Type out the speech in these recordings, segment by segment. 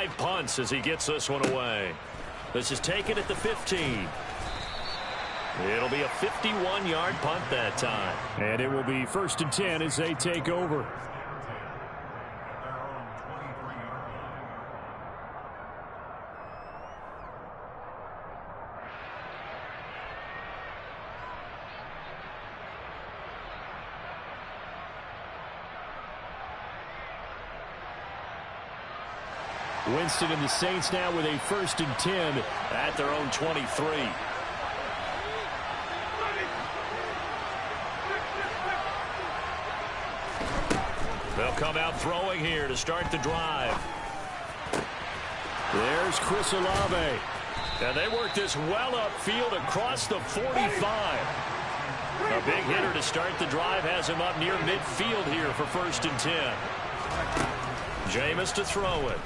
Punts as he gets this one away. This is taken at the 15. It'll be a 51-yard punt that time. And it will be 1st and 10 as they take over. Winston and the Saints now with a 1st and 10 at their own 23. They'll come out throwing here to start the drive. There's Chris Olave. And they work this well upfield across the 45. A big hitter to start the drive has him up near midfield here for 1st and 10. Jameis to throw it.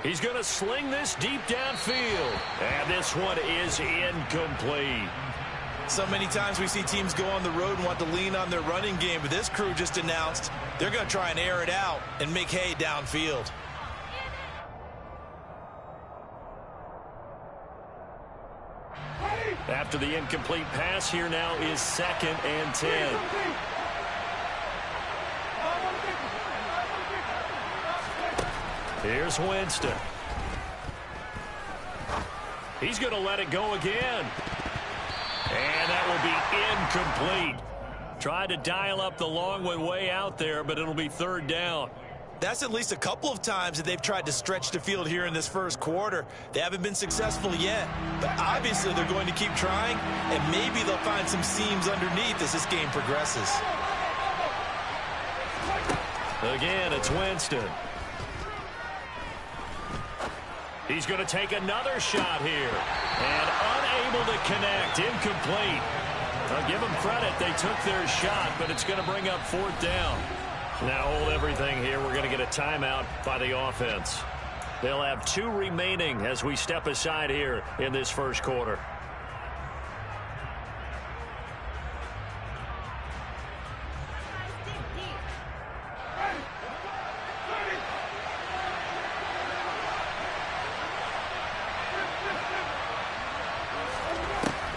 He's going to sling this deep downfield. And this one is incomplete. So many times we see teams go on the road and want to lean on their running game, but this crew just announced they're going to try and air it out and make hay downfield. After the incomplete pass, here now is 2nd and 10. Here's Winston. He's going to let it go again. And that will be incomplete. Tried to dial up the long one way out there, but it'll be 3rd down. That's at least a couple of times that they've tried to stretch the field here in this first quarter. They haven't been successful yet, but obviously they're going to keep trying, and maybe they'll find some seams underneath as this game progresses. Again, it's Winston. He's going to take another shot here. And unable to connect. Incomplete. I'll give them credit. They took their shot, but it's going to bring up 4th down. Now hold everything here. We're going to get a timeout by the offense. They'll have 2 remaining as we step aside here in this first quarter.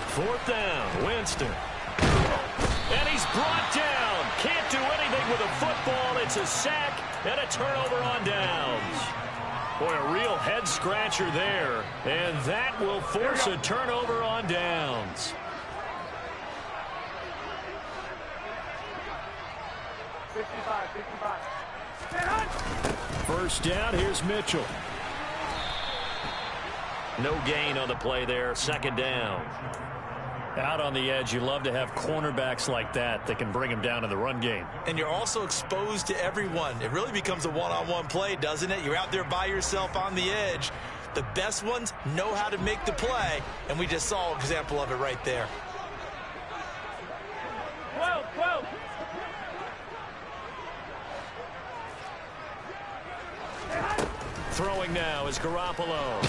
Fourth down, Winston. And he's brought down. Can't do anything with a football. It's a sack and a turnover on downs. Boy, a real head-scratcher there. And that will force a turnover on downs. First down, here's Mitchell. No gain on the play there. 2nd down. Out on the edge, you love to have cornerbacks like that can bring him down in the run game. And you're also exposed to everyone. It really becomes a one-on-one play, doesn't it? You're out there by yourself on the edge. The best ones know how to make the play, and we just saw an example of it right there. Whoa. Throwing now is Garoppolo.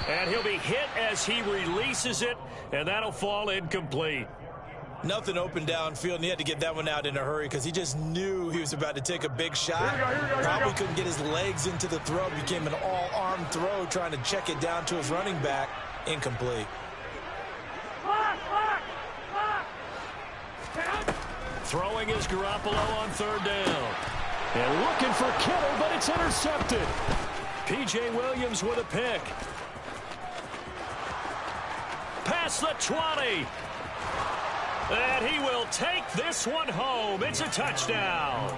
And he'll be hit as he releases it, and that'll fall incomplete. Nothing open downfield, and he had to get that one out in a hurry because he just knew he was about to take a big shot. Probably couldn't get his legs into the throw. Became an all-arm throw, trying to check it down to his running back. Incomplete. Throwing is Garoppolo on 3rd down. And looking for Kittle, but it's intercepted. P.J. Williams with a pick. Past the 20. And he will take this one home. It's a touchdown.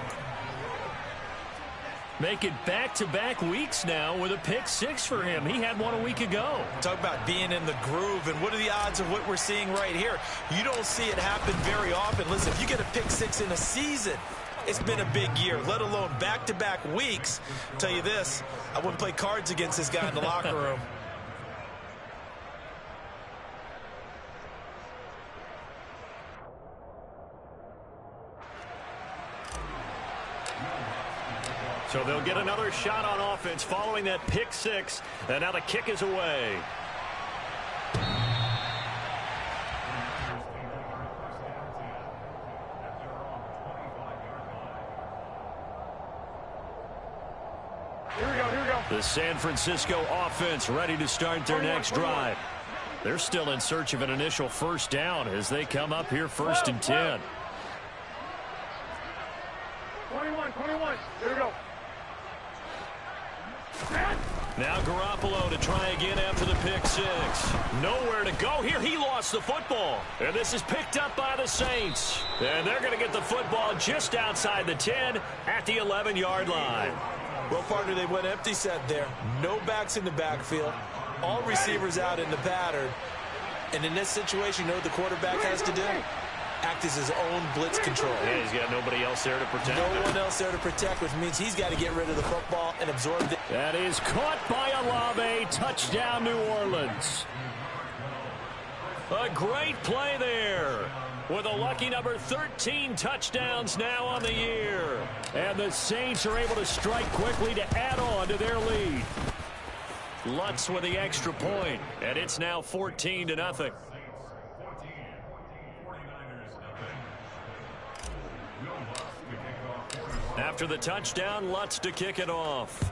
Make it back-to-back weeks now with a pick 6 for him. He had one a week ago. Talk about being in the groove, and what are the odds of what we're seeing right here? You don't see it happen very often. Listen, if you get a pick 6 in a season, it's been a big year, let alone back-to-back weeks. I'll tell you this, I wouldn't play cards against this guy in the locker room. So they'll get another shot on offense following that pick 6, and now the kick is away. The San Francisco offense ready to start their next drive. They're still in search of an initial first down as they come up here 1st and 10. 21. Here we go. Now Garoppolo to try again after the pick six. Nowhere to go here. He lost the football. And this is picked up by the Saints. And they're going to get the football just outside the 10 at the 11-yard line. Well, partner, they went empty set there. No backs in the backfield. All receivers out in the pattern. And in this situation, you know what the quarterback has to do? Act as his own blitz control. Yeah, he's got nobody else there to protect. No one else there to protect, which means he's got to get rid of the football and absorb it. That is caught by Olave. Touchdown, New Orleans. A great play there. With a lucky number 13 touchdowns now on the year. And the Saints are able to strike quickly to add on to their lead. Lutz with the extra point, and it's now 14-0. After the touchdown, Lutz to kick it off.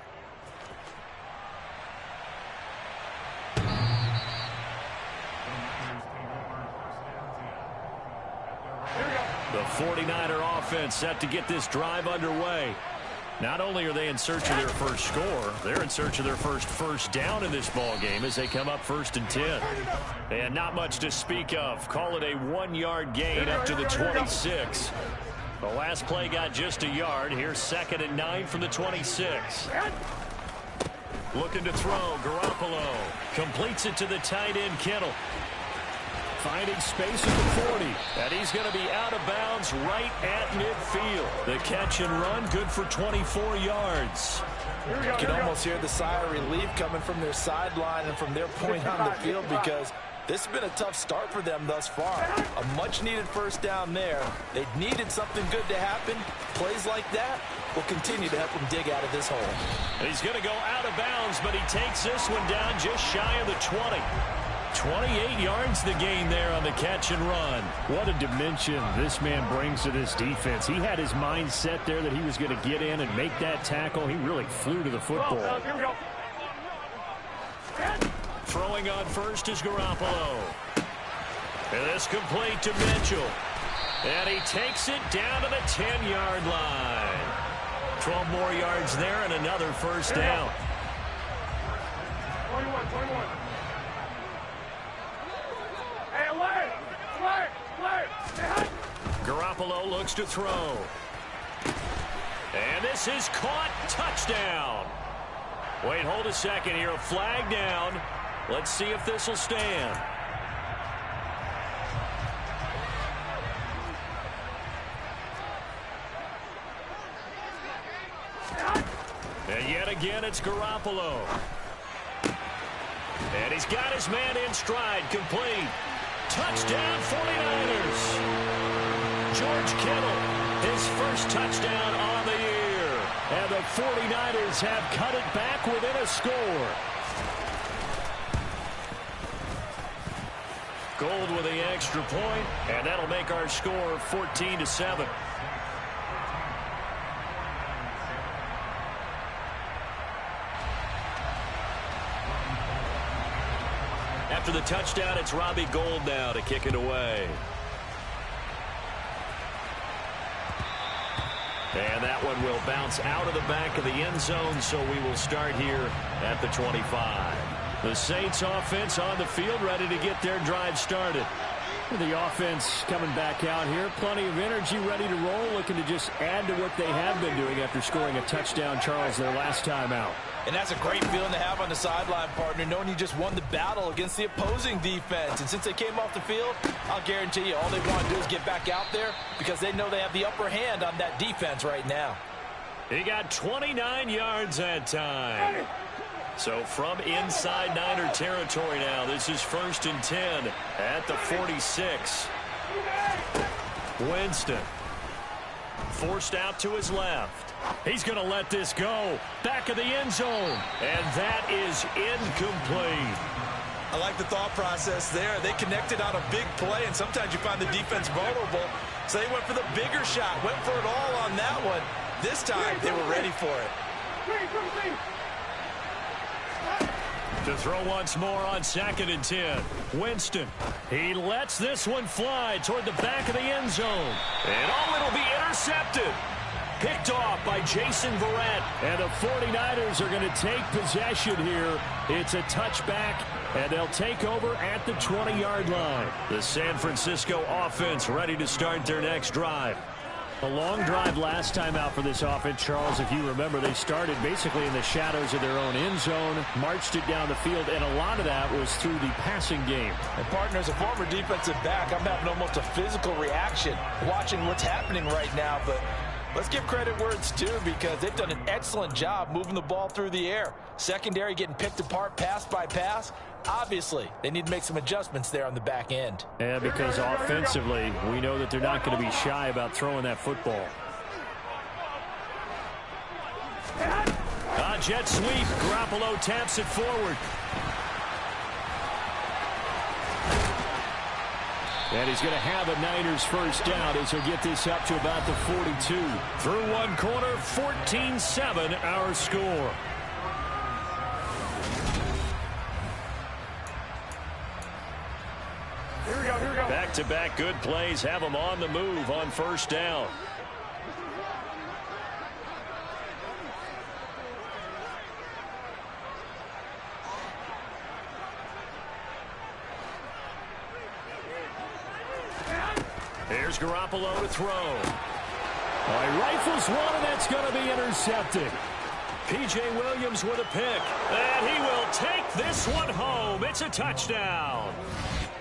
The 49er offense set to get this drive underway. Not only are they in search of their first score, they're in search of their first down in this ball game as they come up 1st and 10. And not much to speak of. Call it a 1-yard gain up to the 26. The last play got just a yard. Here's 2nd and 9 from the 26. Looking to throw. Garoppolo completes it to the tight end, Kittle. Finding space at the 40. And he's going to be out of bounds right at midfield. The catch and run good for 24 yards. You can almost hear the sigh of relief coming from their sideline and from their point on the field because this has been a tough start for them thus far. A much-needed first down there. They needed something good to happen. Plays like that will continue to help them dig out of this hole. He's going to go out of bounds, but he takes this one down just shy of the 20. 28 yards the gain there on the catch and run. What a dimension this man brings to this defense. He had his mind set there that he was going to get in and make that tackle. He really flew to the football. Here we go. Throwing on first is Garoppolo. And this complete to Mitchell. And he takes it down to the 10-yard line. 12 more yards there and another first down. 21. Garoppolo looks to throw. And this is caught. Touchdown. Wait, hold a second here. A flag down. Let's see if this will stand. And yet again, it's Garoppolo. And he's got his man in stride. Complete. Touchdown, 49ers. George Kittle, his first touchdown on the year. And the 49ers have cut it back within a score. Gold with the extra point, and that'll make our score 14-7. After the touchdown, it's Robbie Gould now to kick it away. And that one will bounce out of the back of the end zone, so we will start here at the 25. The Saints offense on the field, ready to get their drive started. The offense coming back out here. Plenty of energy, ready to roll, looking to just add to what they have been doing after scoring a touchdown, Charles, their last time out. And that's a great feeling to have on the sideline, partner, knowing you just won the battle against the opposing defense. And since they came off the field, I'll guarantee you all they want to do is get back out there because they know they have the upper hand on that defense right now. He got 29 yards that time. So from inside Niner territory now, this is 1st and 10 at the 46. Winston forced out to his left. He's going to let this go. Back of the end zone. And that is incomplete. I like the thought process there. They connected on a big play, and sometimes you find the defense vulnerable. So they went for the bigger shot, went for it all on that one. This time, they were ready for it. To throw once more on 2nd and 10. Winston. He lets this one fly toward the back of the end zone. And it'll be intercepted. Picked off by Jason Verrett. And the 49ers are going to take possession here. It's a touchback, and they'll take over at the 20-yard line. The San Francisco offense ready to start their next drive. A long drive last time out for this offense, Charles. If you remember, they started basically in the shadows of their own end zone, marched it down the field, and a lot of that was through the passing game. And partner, as a former defensive back, I'm having almost a physical reaction watching what's happening right now, but let's give credit where it's due because they've done an excellent job moving the ball through the air. Secondary getting picked apart pass by pass. Obviously, they need to make some adjustments there on the back end. Yeah, because offensively, we know that they're not going to be shy about throwing that football. Jet sweep. Garoppolo taps it forward. And he's going to have a Niners first down as he'll get this up to about the 42. Through one quarter, 14-7 our score. Here we go. Back-to-back good plays have them on the move on first down. Here's Garoppolo to throw. He rifles one, and that's going to be intercepted. P.J. Williams with a pick. And he will take this one home. It's a touchdown.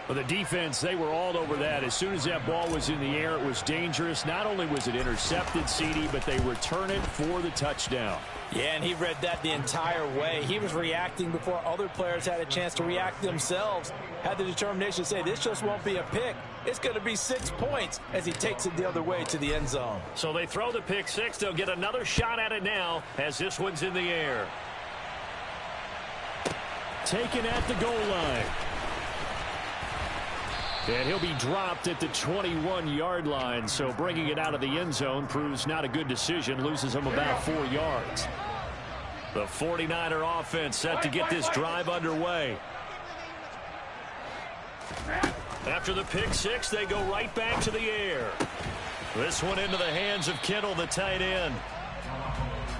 Well, the defense, they were all over that. As soon as that ball was in the air, it was dangerous. Not only was it intercepted, CD, but they return it for the touchdown. Yeah, and he read that the entire way. He was reacting before other players had a chance to react themselves. Had the determination to say, this just won't be a pick. It's going to be 6 points as he takes it the other way to the end zone. So they throw the pick six. They'll get another shot at it now as this one's in the air. Taken at the goal line. And he'll be dropped at the 21-yard line, so bringing it out of the end zone proves not a good decision, loses him about 4 yards. The 49er offense set to get this drive underway. After the pick six, they go right back to the air. This one into the hands of Kittle, the tight end.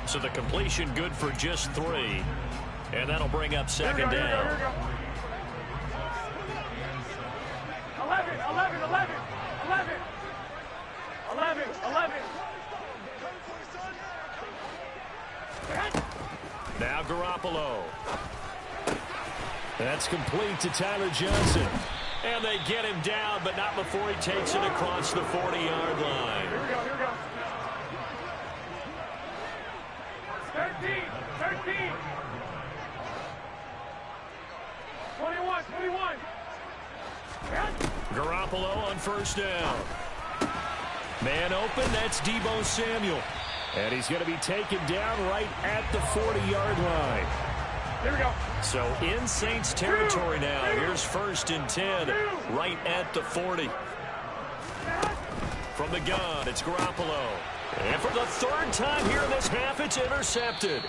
So the completion good for just 3. And that'll bring up second down. 11. Now Garoppolo. That's complete to Tyler Johnson. And they get him down, but not before he takes it across the 40-yard line. Here we go. 13. 21. Garoppolo on first down. Man open, that's Deebo Samuel. And he's going to be taken down right at the 40-yard line. Here we go. So in Saints territory now. Here's 1st and 10 right at the 40. From the gun, it's Garoppolo. And for the 3rd time here in this half, it's intercepted.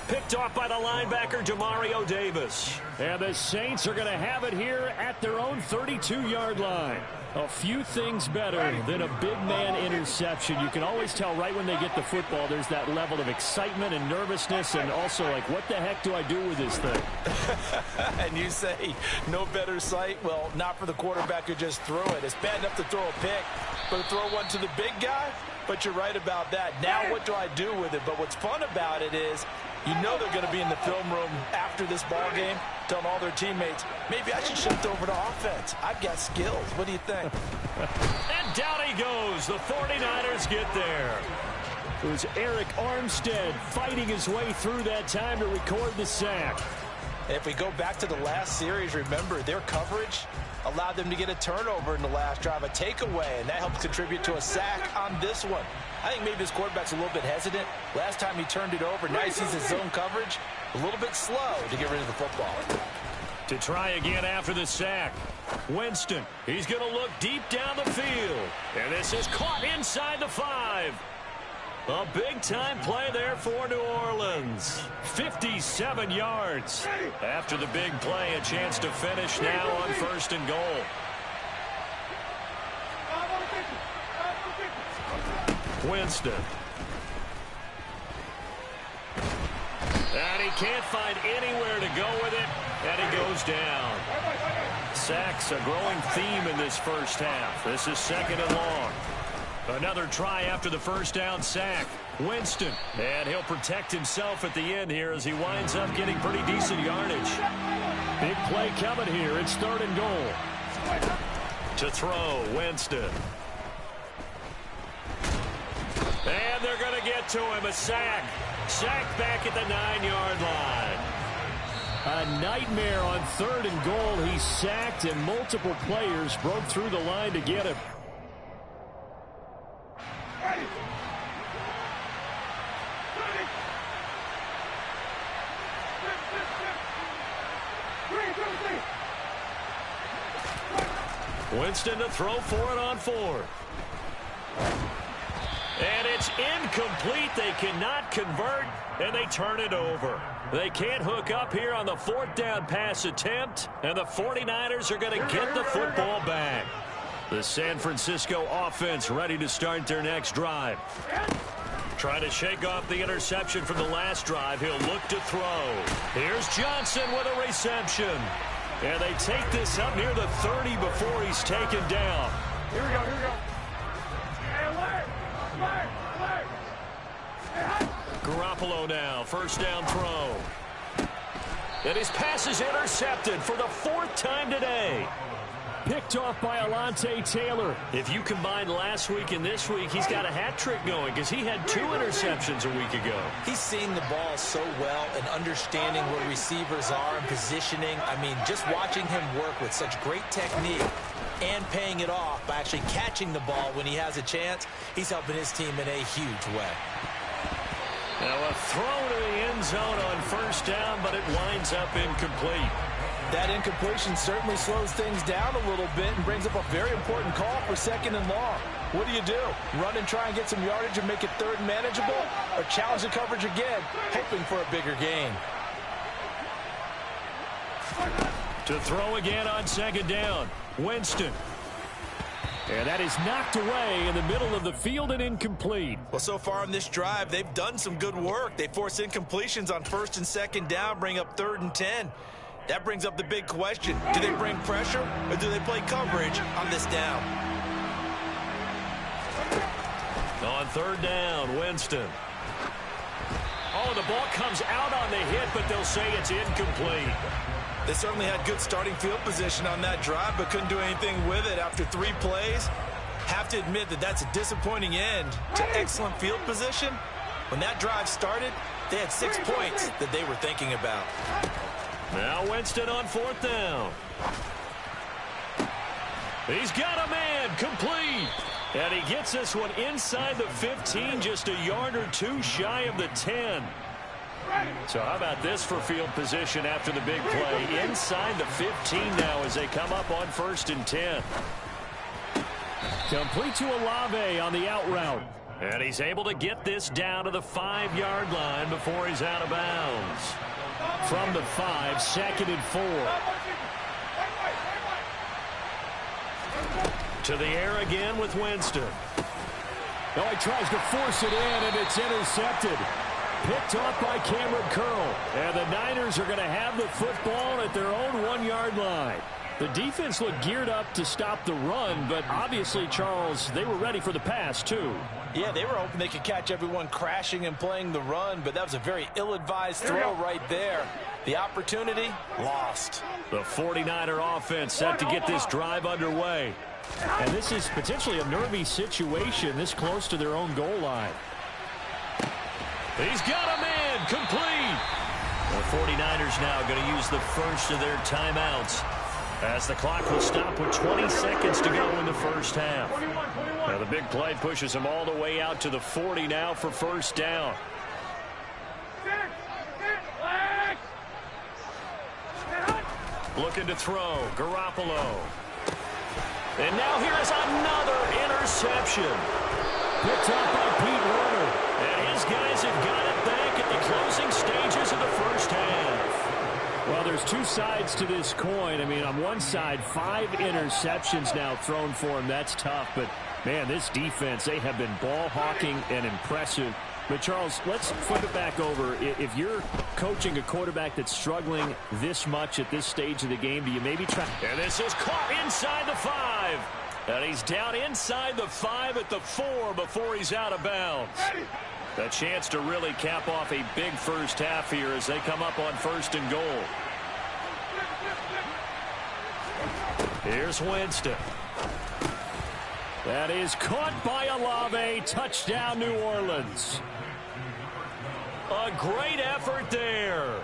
Picked off by the linebacker, Demario Davis. And the Saints are going to have it here at their own 32-yard line. A few things better than a big man interception. You can always tell right when they get the football, there's that level of excitement and nervousness, and also like, what the heck do I do with this thing? And you say, no better sight? Well, not for the quarterback who just threw it. It's bad enough to throw a pick, but to throw one to the big guy? But you're right about that. Now what do I do with it? But what's fun about it is, you know they're going to be in the film room after this ball game, telling all their teammates, maybe I should shift over to offense. I've got skills. What do you think? And down he goes. The 49ers get there. It was Eric Armstead fighting his way through that time to record the sack. If we go back to the last series, remember, their coverage allowed them to get a turnover in the last drive, a takeaway, and that helped contribute to a sack on this one. I think maybe this quarterback's a little bit hesitant. Last time he turned it over, now he sees his zone coverage a little bit slow to get rid of the football. To try again after the sack. Winston, he's going to look deep down the field. And this is caught inside the 5. A big-time play there for New Orleans. 57 yards. After the big play, a chance to finish now on 1st and goal. Winston. And he can't find anywhere to go with it, and he goes down. Sacks a growing theme in this first half. This is 2nd and long. Another try after the first down sack. Winston, and he'll protect himself at the end here as he winds up getting pretty decent yardage. Big play coming here. It's 3rd and goal. To throw, Winston. And they're going to get to him. A sack. Sack back at the 9-yard line. A nightmare on 3rd and goal. He's sacked, and multiple players broke through the line to get him. Winston to throw for it on 4th. And it's incomplete. They cannot convert, and they turn it over. They can't hook up here on the 4th down pass attempt, and the 49ers are going to get the football back. The San Francisco offense ready to start their next drive. Trying to shake off the interception from the last drive. He'll look to throw. Here's Johnson with a reception. And they take this up near the 30 before he's taken down. Here we go, here we go. Garoppolo now, 1st down throw. And his pass is intercepted for the 4th time today. Picked off by Alontae Taylor. If you combine last week and this week, he's got a hat trick going because he had 2 interceptions a week ago. He's seen the ball so well and understanding where receivers are and positioning. I mean, just watching him work with such great technique and paying it off by actually catching the ball when he has a chance, he's helping his team in a huge way. Now a throw to the end zone on 1st down, but it winds up incomplete. That incompletion certainly slows things down a little bit and brings up a very important call for 2nd and long. What do? Run and try and get some yardage and make it 3rd and manageable, or challenge the coverage again, hoping for a bigger gain? To throw again on 2nd down, Winston. And that is knocked away in the middle of the field and incomplete. Well, so far in this drive, they've done some good work. They force incompletions on 1st and 2nd down, bring up 3rd and 10. That brings up the big question. Do they bring pressure or do they play coverage on this down? On 3rd down, Winston. Oh, the ball comes out on the hit, but they'll say it's incomplete. They certainly had good starting field position on that drive, but couldn't do anything with it after 3 plays. Have to admit that that's a disappointing end to excellent field position. When that drive started, they had 6 points that they were thinking about. Now Winston on 4th down. He's got a man, complete. And he gets this one inside the 15, just a yard or 2 shy of the 10. So how about this for field position after the big play? Inside the 15 now as they come up on 1st and 10. Complete to Olave on the out route. And he's able to get this down to the 5-yard line before he's out of bounds. From the 5, 2nd and 4. To the air again with Winston. Oh, he tries to force it in, and it's intercepted. Picked off by Cameron Curl. And the Niners are going to have the football at their own 1-yard line. The defense looked geared up to stop the run, but obviously, Charles, they were ready for the pass, too. Yeah, they were hoping they could catch everyone crashing and playing the run, but that was a very ill-advised throw right there. The opportunity, lost. The 49er offense set to get this drive underway. And this is potentially a nervy situation this close to their own goal line. He's got a man, complete. The 49ers now going to use the first of their timeouts as the clock will stop with 20 seconds to go in the first half. Now the big play pushes them all the way out to the 40 now for 1st down. Looking to throw, Garoppolo. And now here's another interception. Picked up by Pete Werner. And his guys have got it back at the closing stages of the sides to this coin. I mean, on one side, 5 interceptions now thrown for him. That's tough. But, man, this defense, they have been ball hawking and impressive. But, Charles, let's flip it back over. If you're coaching a quarterback that's struggling this much at this stage of the game, do you maybe try? And this is caught inside the 5. And he's down inside the 5 at the 4 before he's out of bounds. A chance to really cap off a big first half here as they come up on 1st and goal. Here's Winston. That is caught by Olave. Touchdown, New Orleans. A great effort there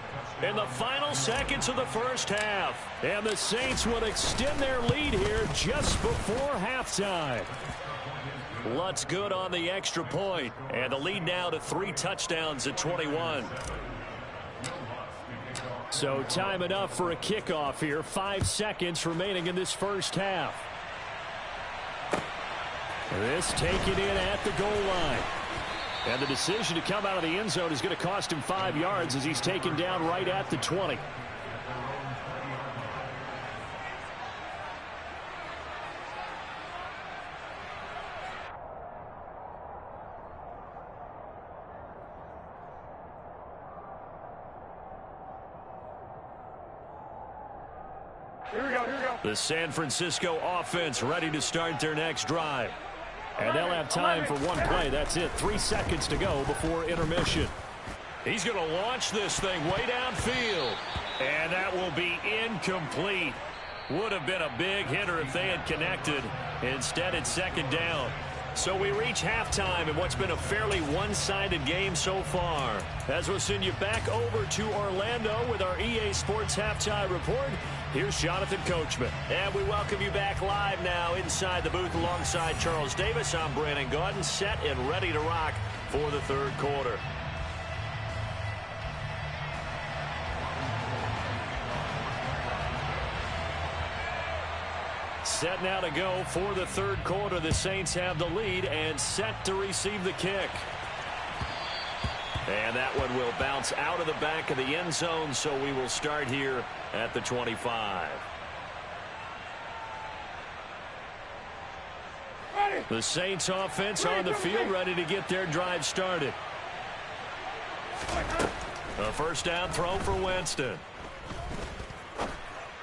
in the final seconds of the first half. And the Saints will extend their lead here just before halftime. Lutz good on the extra point. And the lead now to 3 touchdowns at 21. So time enough for a kickoff here. 5 seconds remaining in this first half. This taken in at the goal line. And the decision to come out of the end zone is going to cost him 5 yards as he's taken down right at the 20. Here we go, here we go. The San Francisco offense ready to start their next drive. And they'll have time for one play. That's it. 3 seconds to go before intermission. He's going to launch this thing way downfield. And that will be incomplete. Would have been a big hitter if they had connected. Instead, it's 2nd down. So we reach halftime in what's been a fairly one-sided game so far. As we'll send you back over to Orlando with our EA Sports Halftime Report, here's Jonathan Coachman. And we welcome you back live now inside the booth alongside Charles Davis. I'm Brandon Gaudin, set and ready to rock for the 3rd quarter. Set now to go for the 3rd quarter. The Saints have the lead and set to receive the kick. And that one will bounce out of the back of the end zone, so we will start here at the 25. The Saints offense on the field ready to get their drive started. A 1st down throw for Winston.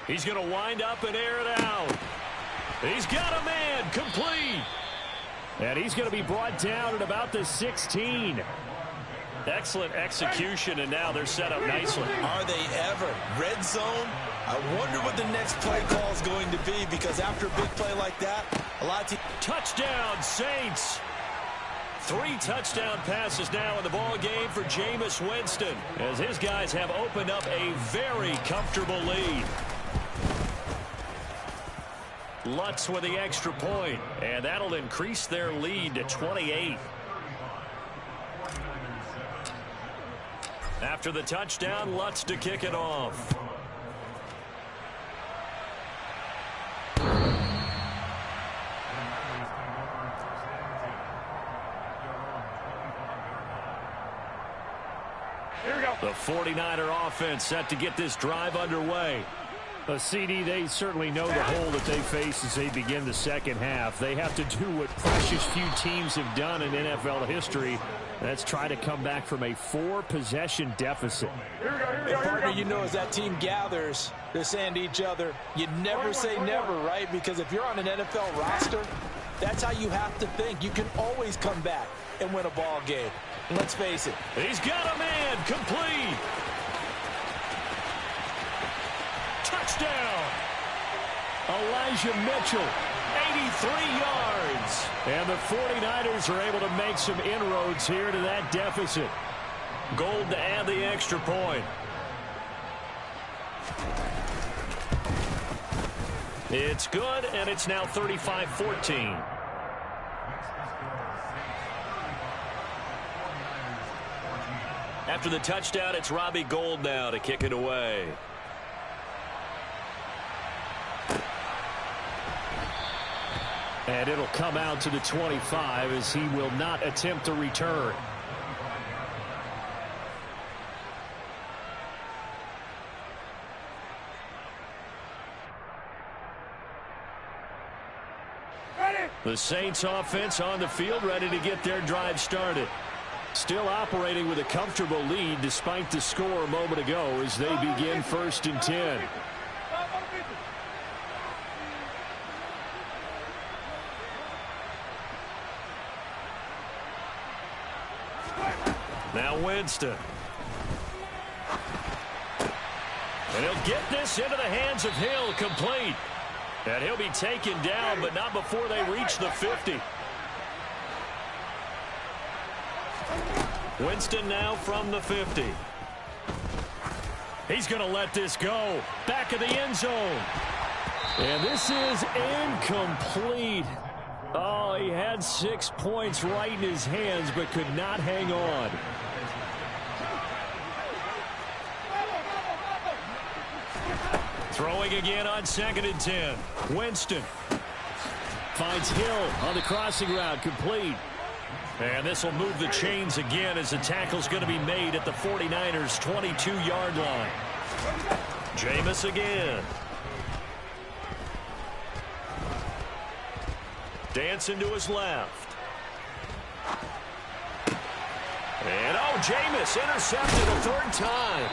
He's going to wind up and air it out. He's got a man, complete. And he's going to be brought down at about the 16. Excellent execution, and now they're set up nicely. Are they ever? Red zone? I wonder what the next play call is going to be, because after a big play like that, a lot of teams... Touchdown, Saints. 3 touchdown passes now in the ball game for Jameis Winston, as his guys have opened up a very comfortable lead. Lutz with the extra point, and that'll increase their lead to 28. After the touchdown, Lutz to kick it off. Here we go. The 49er offense set to get this drive underway. A CD, they certainly know the hole that they face as they begin the 2nd half. They have to do what precious few teams have done in NFL history. That's try to come back from a 4-possession deficit. Here we go, here we And go, here partner, we go. you know, as that team gathers, they're saying to each other, you never say never, right? Because if you're on an NFL roster, that's how you have to think. You can always come back and win a ball game. And let's face it. He's got a man, complete. Touchdown. Elijah Mitchell. 83 yards. And the 49ers are able to make some inroads here to that deficit. Gold to add the extra point. It's good, and it's now 35-14. After the touchdown, it's Robbie Gould now to kick it away. And it'll come out to the 25 as he will not attempt to return. The Saints offense on the field, ready to get their drive started. Still operating with a comfortable lead despite the score a moment ago as they begin 1st and 10. Now Winston. And he'll get this into the hands of Hill, complete. And he'll be taken down, but not before they reach the 50. Winston now from the 50. He's going to let this go. Back of the end zone. And this is incomplete. Oh, he had 6 points right in his hands, but could not hang on. Throwing again on 2nd and 10. Winston finds Hill on the crossing route, complete. And this will move the chains again as the tackle's going to be made at the 49ers' 22-yard line. Jameis again. Dancing to his left. And, oh, Jameis intercepted a 3rd time.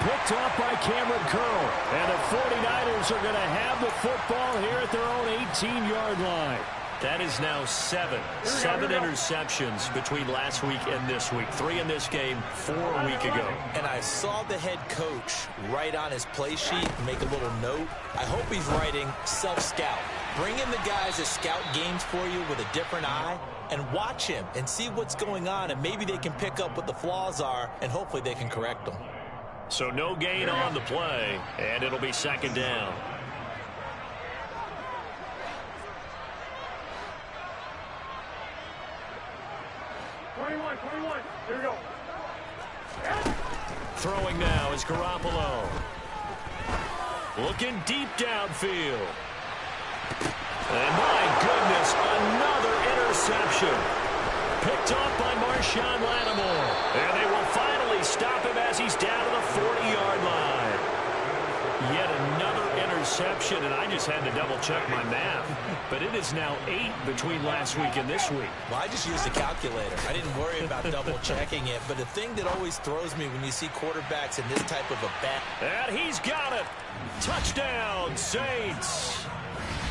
Picked off by Cameron Curl. And the 49ers are going to have the football here at their own 18-yard line. That is now 7 interceptions between last week and this week. 3 in this game, 4 a week ago. And I saw the head coach write on his play sheet, make a little note. I hope he's writing self-scout. Bring in the guys that scout games for you with a different eye and watch him and see what's going on, and maybe they can pick up what the flaws are, and hopefully they can correct them. So no gain on the play, and it'll be 2nd down. Here we go. Throwing now is Garoppolo. Looking deep downfield. And my goodness, another interception. Picked off by Marshawn Lattimore. And they will finally stop him as he's down to the 40-yard line. Yet another interception, and I just had to double-check my math. But it is now 8 between last week and this week. Well, I just used a calculator. I didn't worry about double-checking it. But the thing that always throws me when you see quarterbacks in this type of a bat. And he's got it. Touchdown, Saints.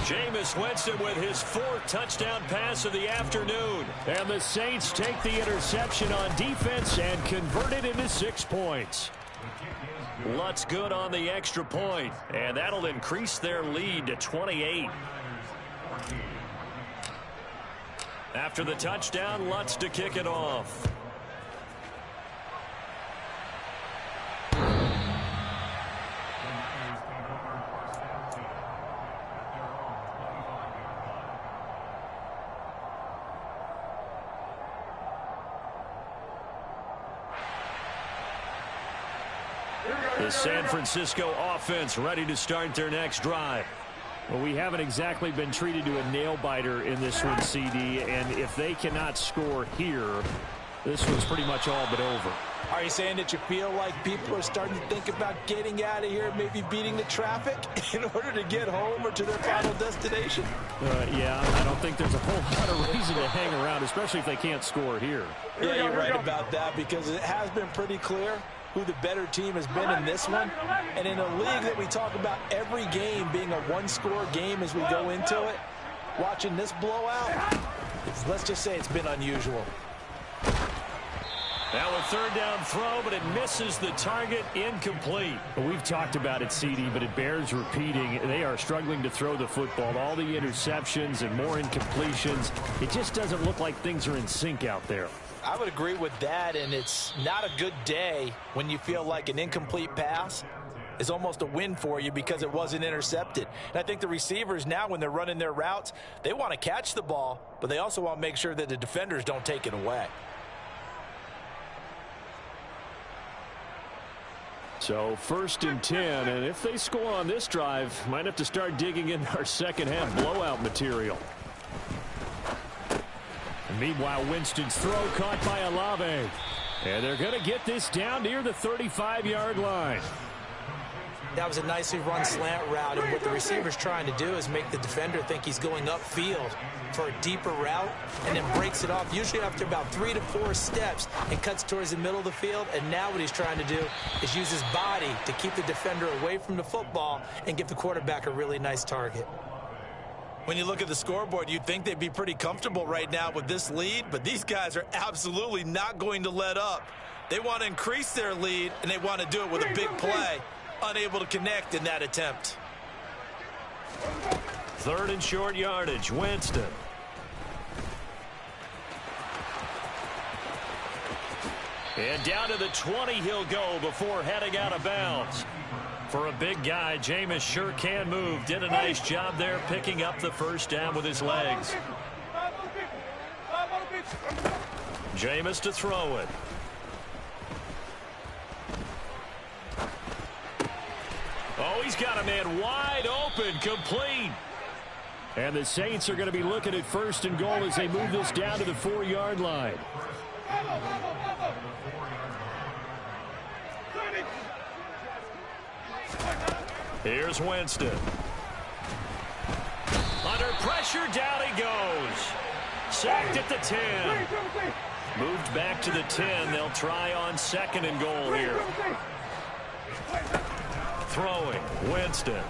Jameis Winston with his 4th touchdown pass of the afternoon. And the Saints take the interception on defense and convert it into 6 points. Lutz good on the extra point, and that'll increase their lead to 28. After the touchdown, Lutz to kick it off. The San Francisco offense ready to start their next drive. Well, we haven't exactly been treated to a nail-biter in this one, CD, and if they cannot score here, this one's pretty much all but over. Are you saying that you feel like people are starting to think about getting out of here, maybe beating the traffic in order to get home or to their final destination? Yeah, I don't think there's a whole lot of reason to hang around, especially if they can't score here. Yeah, you're right about that, because it has been pretty clear who the better team has been in this one. And in a league that we talk about every game being a one-score game as we go into it, watching this blowout, let's just say it's been unusual. Now a 3rd down throw, but it misses the target, incomplete. We've talked about it, CD, but it bears repeating. They are struggling to throw the football. All the interceptions and more incompletions. It just doesn't look like things are in sync out there. I would agree with that, and it's not a good day when you feel like an incomplete pass is almost a win for you because it wasn't intercepted. And I think the receivers now, when they're running their routes, they want to catch the ball, but they also want to make sure that the defenders don't take it away. So 1st and 10, and if they score on this drive, might have to start digging in our second half blowout material. And meanwhile, Winston's throw caught by Olave. And they're going to get this down near the 35-yard line. That was a nicely run slant route, and what the receiver's trying to do is make the defender think he's going upfield for a deeper route and then breaks it off, usually after about 3 to 4 steps, and cuts towards the middle of the field. And now what he's trying to do is use his body to keep the defender away from the football and give the quarterback a really nice target. When you look at the scoreboard, you'd think they'd be pretty comfortable right now with this lead, but these guys are absolutely not going to let up. They want to increase their lead, and they want to do it with a big play. Unable to connect in that attempt. 3rd and short yardage, Winston. And down to the 20 he'll go before heading out of bounds. For a big guy, Jameis sure can move. Did a nice job there picking up the first down with his legs. Jameis to throw it. Oh, he's got a man wide open, complete. And the Saints are going to be looking at 1st and goal as they move this down to the 4-yard line. Here's Winston. Under pressure, down he goes. Sacked at the 10. Moved back to the 10. They'll try on 2nd and goal here. Throwing, Winston.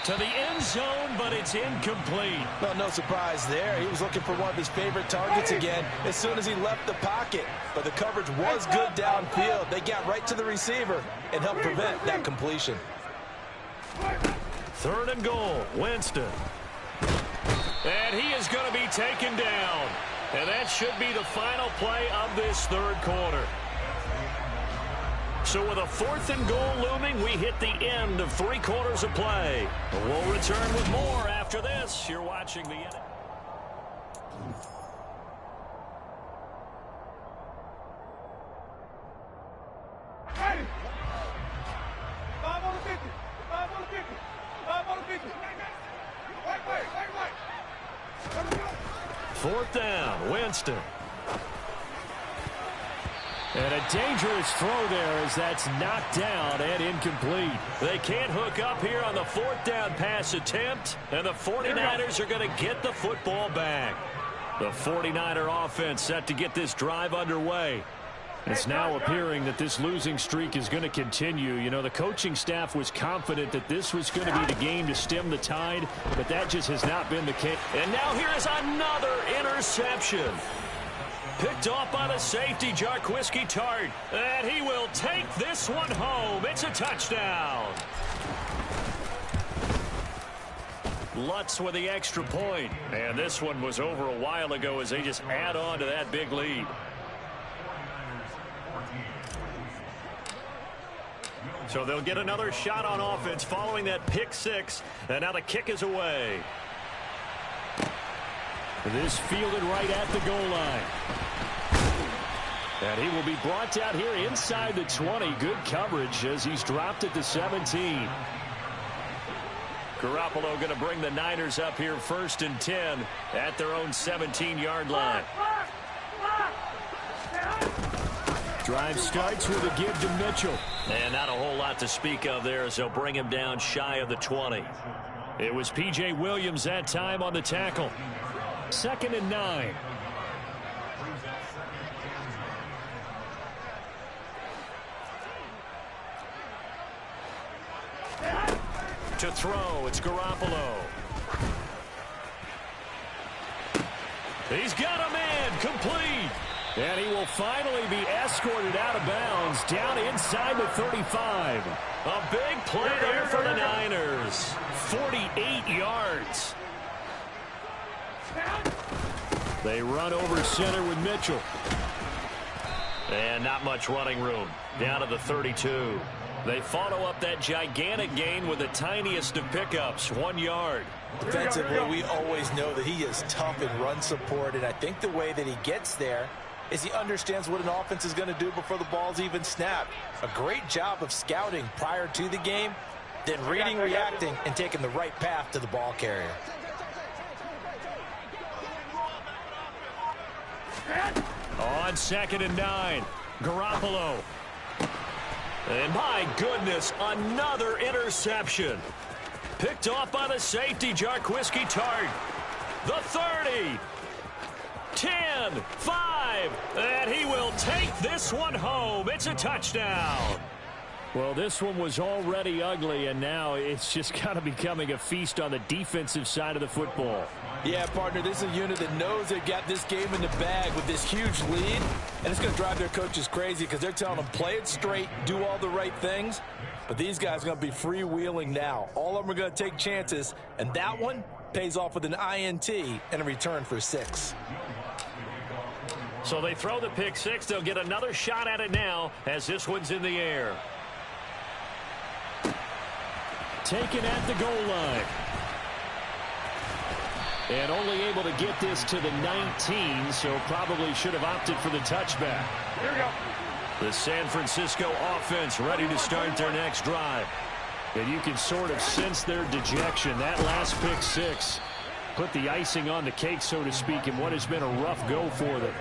To the end zone, but it's incomplete. Well, no surprise there. He was looking for one of his favorite targets again as soon as he left the pocket. But the coverage was good downfield. They got right to the receiver and helped prevent that completion. 3rd and goal, Winston. And he is going to be taken down. And that should be the final play of this 3rd quarter. So with a 4th and goal looming, we hit the end of 3 quarters of play. We'll return with more after this. You're watching the end. Ready. 5 on the 50. 5 on the 50. 5 on the 50. Wait. 4th down, Winston. And a dangerous throw there as that's knocked down and incomplete. They can't hook up here on the 4th down pass attempt, and the 49ers are going to get the football back. The 49er offense set to get this drive underway. It's now appearing that this losing streak is going to continue. You know, the coaching staff was confident that this was going to be the game to stem the tide, but that just has not been the case. And now here is another interception. Picked off by the safety, Jarquiski Tart. And he will take this one home. It's a touchdown. Lutz with the extra point. And this one was over a while ago as they just add on to that big lead. So they'll get another shot on offense following that pick 6. And now the kick is away. This fielded right at the goal line. And he will be brought down here inside the 20. Good coverage as he's dropped at the 17. Garoppolo going to bring the Niners up here 1st and 10 at their own 17-yard line. Drive starts with a give to Mitchell. And not a whole lot to speak of there as they'll bring him down shy of the 20. It was P.J. Williams that time on the tackle. 2nd and 9. To throw, it's Garoppolo. He's got a man, complete. And he will finally be escorted out of bounds down inside the 35. A big play there for the Niners. 48 yards. They run over center with Mitchell. And not much running room. Down to the 32. They follow up that gigantic gain with the tiniest of pickups, 1 yard. Defensively, we always know that he is tough in run support, and I think the way that he gets there is he understands what an offense is going to do before the ball's even snapped. A great job of scouting prior to the game, then reading, reacting, and taking the right path to the ball carrier. On 2nd and 9, Garoppolo. And my goodness, another interception. Picked off by the safety, Jarquiski Tart. The 30. 10, 5, and he will take this one home. It's a touchdown. Well, this one was already ugly, and now it's just kind of becoming a feast on the defensive side of the football. Yeah, partner, this is a unit that knows they've got this game in the bag with this huge lead, and it's going to drive their coaches crazy because they're telling them play it straight, do all the right things, but these guys are going to be freewheeling now. All of them are going to take chances, and that one pays off with an INT and a return for 6. So they throw the pick 6. They'll get another shot at it now as this one's in the air. Taken at the goal line. And only able to get this to the 19, so probably should have opted for the touchback. Here we go. The San Francisco offense ready to start their next drive. And you can sort of sense their dejection. That last pick 6 put the icing on the cake, so to speak, in what has been a rough go for them.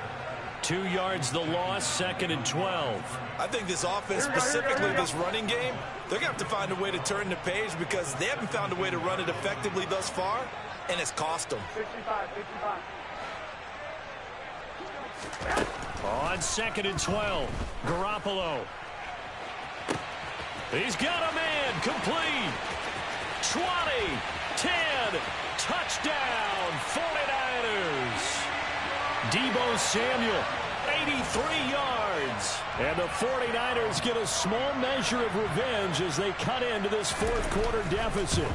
2 yards the loss, 2nd and 12. I think this offense, specifically this running game, they're going to have to find a way to turn the page because they haven't found a way to run it effectively thus far, and it's cost them. 65, 65. On 2nd and 12, Garoppolo. He's got a man, complete. 20, 10, touchdown, 49ers. Deebo Samuel, 83 yards. And the 49ers get a small measure of revenge as they cut into this fourth quarter deficit.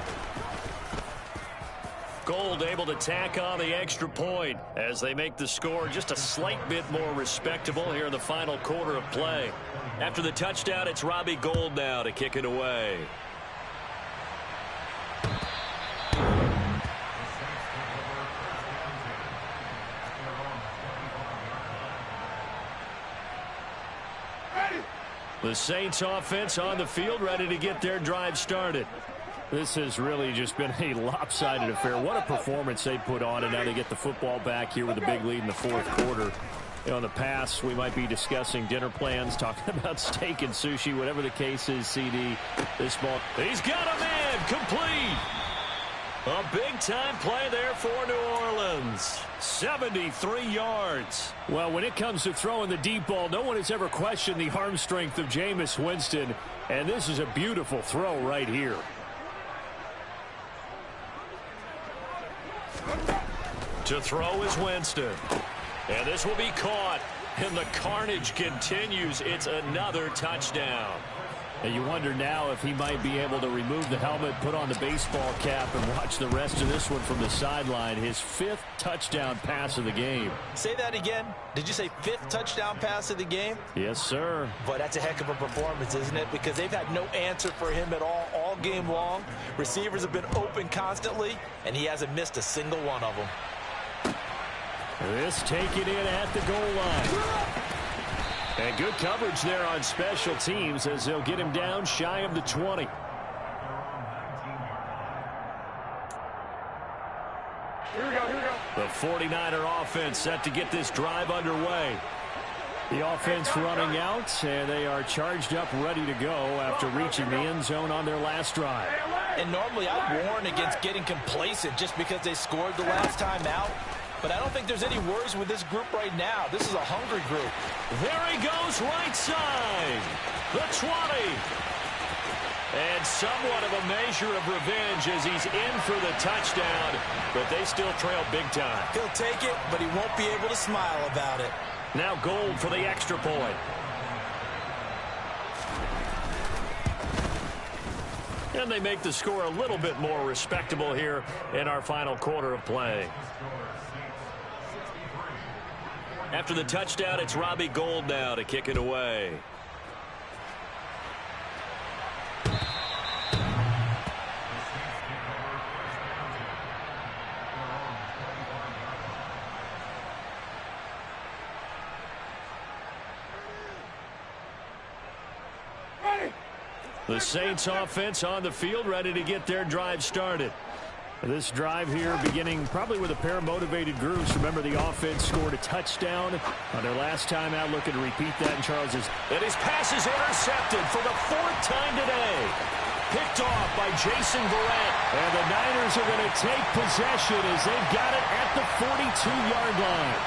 Gold able to tack on the extra point as they make the score just a slight bit more respectable here in the final quarter of play. After the touchdown, it's Robbie Gould now to kick it away. The Saints offense on the field ready to get their drive started. This has really just been a lopsided affair. What a performance they put on, and now they get the football back here with a big lead in the fourth quarter. You know, in the past, we might be discussing dinner plans, talking about steak and sushi, whatever the case is, CD. This ball. He's got a man, complete. A big-time play there for New Orleans. 73 yards. Well, when it comes to throwing the deep ball, no one has ever questioned the arm strength of Jameis Winston, and this is a beautiful throw right here. To throw is Winston. And this will be caught. And the carnage continues. It's another touchdown. And you wonder now if he might be able to remove the helmet, put on the baseball cap, and watch the rest of this one from the sideline. His 5th touchdown pass of the game. Say that again. Did you say 5th touchdown pass of the game? Yes, sir. But that's a heck of a performance, isn't it? Because they've had no answer for him at all game long. Receivers have been open constantly, and he hasn't missed a single one of them. This taken in at the goal line. And good coverage there on special teams as they'll get him down shy of the 20. Here we go, here we go. The 49er offense set to get this drive underway. The offense running out, and they are charged up, ready to go after reaching the end zone on their last drive. And normally I warn against getting complacent just because they scored the last time out. But I don't think there's any worries with this group right now. This is a hungry group. There he goes, right side. The 20. And somewhat of a measure of revenge as he's in for the touchdown. But they still trail big time. He'll take it, but he won't be able to smile about it. Now Gold for the extra point. And they make the score a little bit more respectable here in our final quarter of play. After the touchdown, it's Robbie Gould now to kick it away. The Saints offense on the field ready to get their drive started. This drive here beginning probably with a pair of motivated groups. Remember, the offense scored a touchdown on their last time out. Looking to repeat that in Charles's. And his pass is intercepted for the 4th time today. Picked off by Jason Verrett. And the Niners are going to take possession as they've got it at the 42-yard line.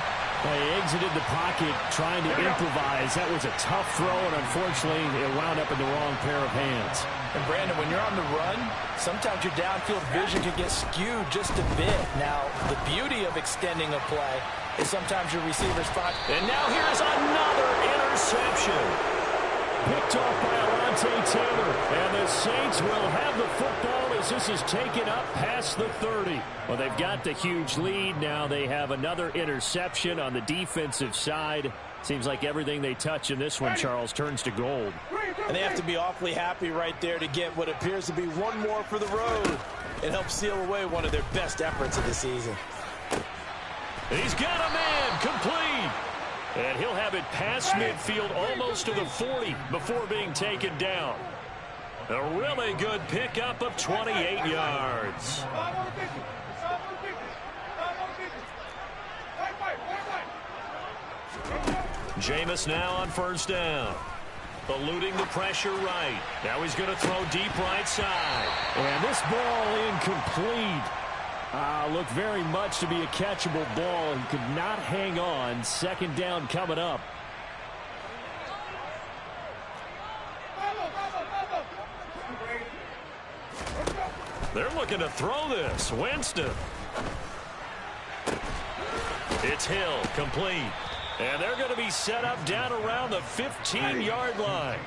They exited the pocket trying to improvise. That was a tough throw, and unfortunately, it wound up in the wrong pair of hands. And, Brandon, when you're on the run, sometimes your downfield vision can get skewed just a bit. Now, the beauty of extending a play is sometimes your receivers find. And now here's another interception. Picked off by Alontae Taylor. And the Saints will have the football as this is taken up past the 30. Well, they've got the huge lead. Now they have another interception on the defensive side. Seems like everything they touch in this one, Charles, turns to gold. And they have to be awfully happy right there to get what appears to be one more for the road and help seal away one of their best efforts of the season. He's got a man complete. And he'll have it past midfield almost to the 40 before being taken down. A really good pickup of 28 yards. Jameis now on 1st down. Eluding the pressure right. Now he's going to throw deep right side. And this ball incomplete. Looked very much to be a catchable ball. He could not hang on. 2nd down coming up. They're looking to throw this. Winston. It's Hill, complete. And they're going to be set up down around the 15-yard line.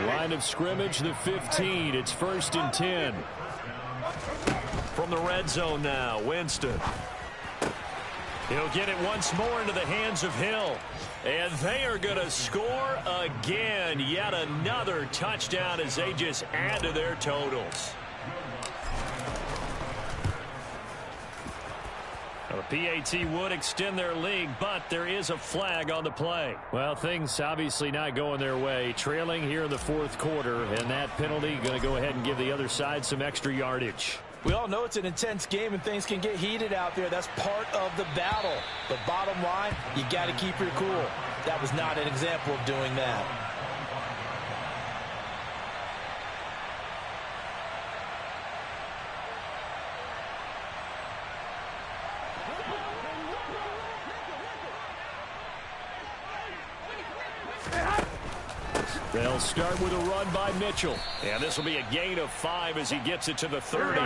Line of scrimmage, the 15. It's 1st and 10. From the red zone now, Winston. He'll get it once more into the hands of Hill. And they are going to score again. Yet another touchdown as they just add to their totals. The PAT would extend their lead, but there is a flag on the play. Well, things obviously not going their way. Trailing here in the 4th quarter, and that penalty going to go ahead and give the other side some extra yardage. We all know it's an intense game and things can get heated out there. That's part of the battle. But bottom line, you got to keep your cool. That was not an example of doing that. They'll start with a run by Mitchell. And this will be a gain of 5 as he gets it to the 30.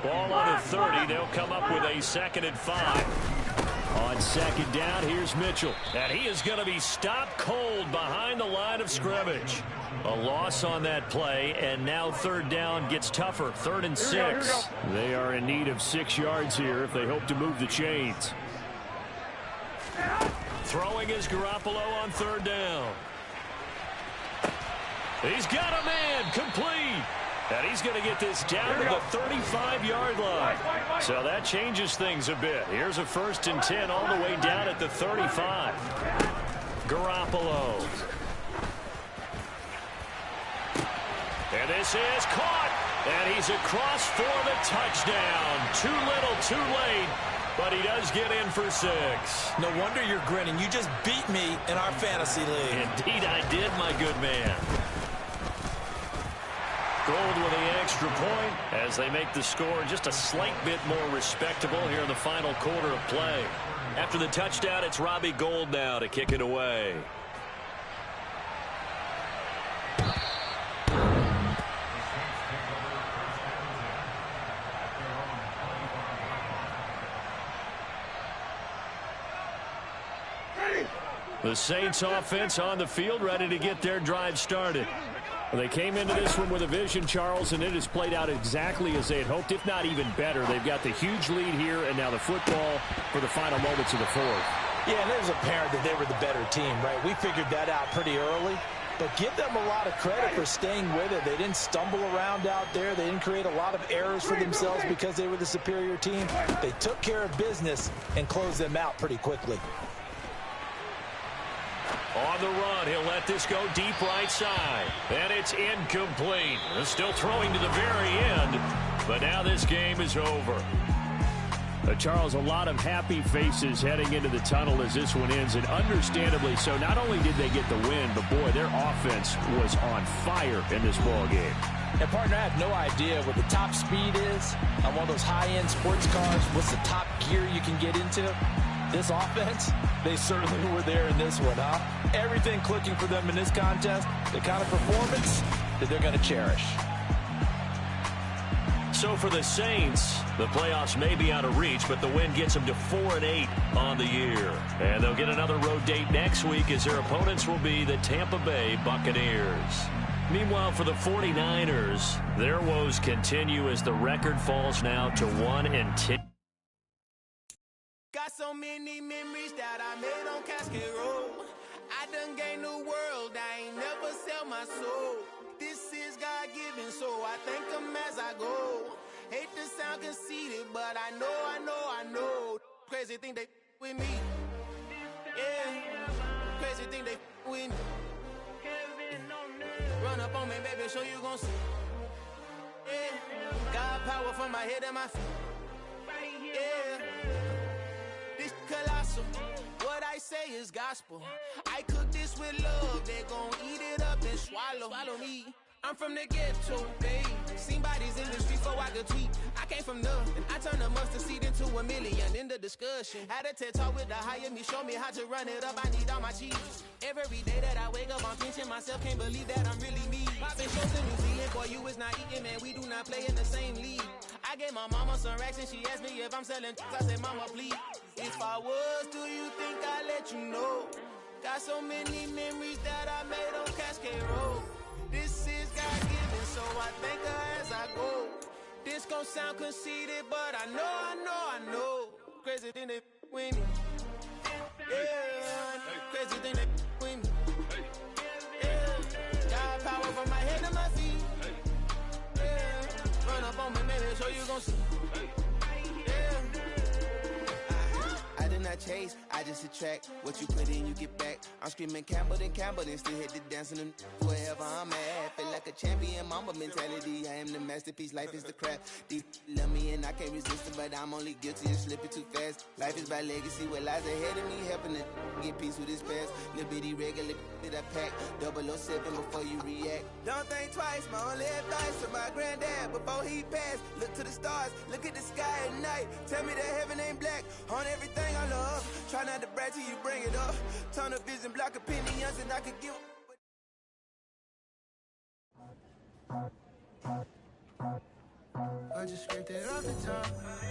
Ball on the 30. They'll come up with a 2nd and 5. On 2nd down, here's Mitchell. And he is going to be stopped cold behind the line of scrimmage. A loss on that play, and now 3rd down gets tougher. 3rd and 6. They are in need of 6 yards here if they hope to move the chains. Throwing is Garoppolo on 3rd down. He's got a man complete. And he's going to get this down to the 35-yard line. So that changes things a bit. Here's a 1st and 10 all the way down at the 35. Garoppolo. And this is caught. And he's across for the touchdown. Too little, too late. But he does get in for 6. No wonder you're grinning. You just beat me in our fantasy league. Indeed I did, my good man. Gold with the extra point as they make the score just a slight bit more respectable here in the final quarter of play. After the touchdown, it's Robbie Gould now to kick it away. The Saints offense on the field, ready to get their drive started. Well, they came into this one with a vision, Charles, and it has played out exactly as they had hoped, if not even better. They've got the huge lead here, and now the football for the final moments of the 4th. Yeah, and it was apparent that they were the better team, right? We figured that out pretty early. But give them a lot of credit for staying with it. They didn't stumble around out there. They didn't create a lot of errors for themselves because they were the superior team. They took care of business and closed them out pretty quickly. On the run, he'll let this go deep right side. And it's incomplete. Still throwing to the very end. But now this game is over. Charles, a lot of happy faces heading into the tunnel as this one ends, and understandably so. Not only did they get the win, but, boy, their offense was on fire in this ball game. And, partner, I have no idea what the top speed is on one of those high-end sports cars. What's the top gear you can get into? This offense, they certainly were there in this one, huh? Everything clicking for them in this contest, the kind of performance that they're going to cherish. So for the Saints, the playoffs may be out of reach, but the win gets them to 4-8 on the year. And they'll get another road date next week as their opponents will be the Tampa Bay Buccaneers. Meanwhile, for the 49ers, their woes continue as the record falls now to 1-10. Got so many memories that I made on Cascade Road. I done gained the world, I ain't never sell my soul. This is God-given, so I thank him as I go. Hate to sound conceited, but I know. Crazy thing they with me. Yeah, crazy thing they with me. Run up on me, baby, show you gon' see. Yeah, got power from my head and my feet. Yeah, this colossal. What I say is gospel. I cook this with love. They gon' eat it up and swallow me. I'm from the ghetto, babe. Seen bodies in the streets before I could tweet. I came from nothing. I turned a mustard seed into a million. In the discussion, had a TED talk with the higher me. Show me how to run it up. I need all my cheese. Every day that I wake up, I'm pinching myself. Can't believe that I'm really me. Popping shows in New Zealand, boy, you is not eating, man. We do not play in the same league. I gave my mama some racks and she asked me if I'm selling. I said, mama, please. If I was, do you think I'd let you know? Got so many memories that I made on Cascade Road. This is God-given, so I thank her as I go. This gon' sound conceited, but I know. Crazy thing they with me. Yeah, crazy thing they with me. Yeah, got power from my head to my feet. Yeah, run up on me, maybe show you gon' see. Yeah. I did not chase, I just attract. What you put in, you get back. I'm screaming Campbell, then still hit the dancing and wherever I'm at. Feel like a champion, mamba mentality. I am the masterpiece, life is the crap. Deep love me and I can't resist it, but I'm only guilty of slipping too fast. Life is by legacy, what lies ahead of me, helping to get peace with this past. Little bitty regular that I pack, 007 before you react. Don't think twice, my only advice to my granddad before he passed. Look to the stars, look at the sky at night. Tell me that heaven ain't black on everything I love. Try not to brag till you bring it up. Tunnel vision, block opinions, and I could give. I just scraped it off the top,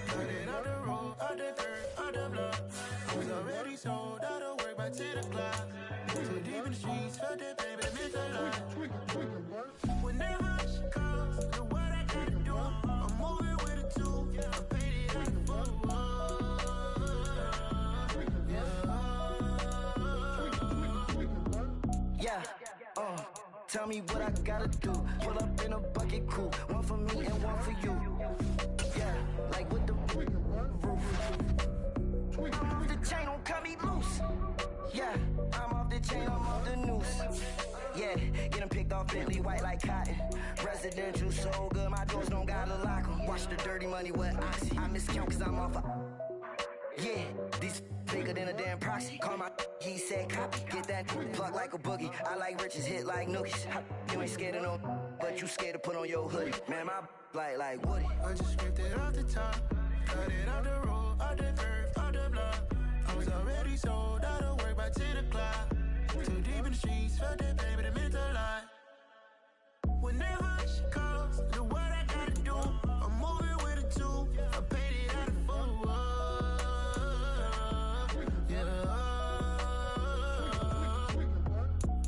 cut it off the road, off the dirt, off the block. I was already sold, out of work by 10 o'clock. Too deep in the streets, felt that baby, meant a lot. Whenever she calls, know what I gotta do. I'm moving with a two, I paid it out the full. Yeah, tell me what I gotta do. Pull up in a bucket crew, one for me and one for you. Yeah, like with the roof. I'm off the chain, don't cut me loose. Yeah, I'm off the chain, I'm off the noose. Yeah, get them picked off Bentley, white like cotton. Residential, so good, my doors don't gotta lock them. Watch the dirty money with Oxy. I miscount cause I'm off a... Yeah, these bigger than a damn proxy. Call my he said copy. Get that plug like a boogie. I like riches, hit like nookies. You ain't scared of no, but you scared to put on your hoodie. Man, my like Woody. I just scraped it off the top, cut it off the road, off the dirt, off the block. I was already sold, out of work by 10 o'clock. Too deep in the streets, felt that baby, that meant a lot. Whenever she calls, know what I gotta do. I'm moving with a two, I paid it out of full.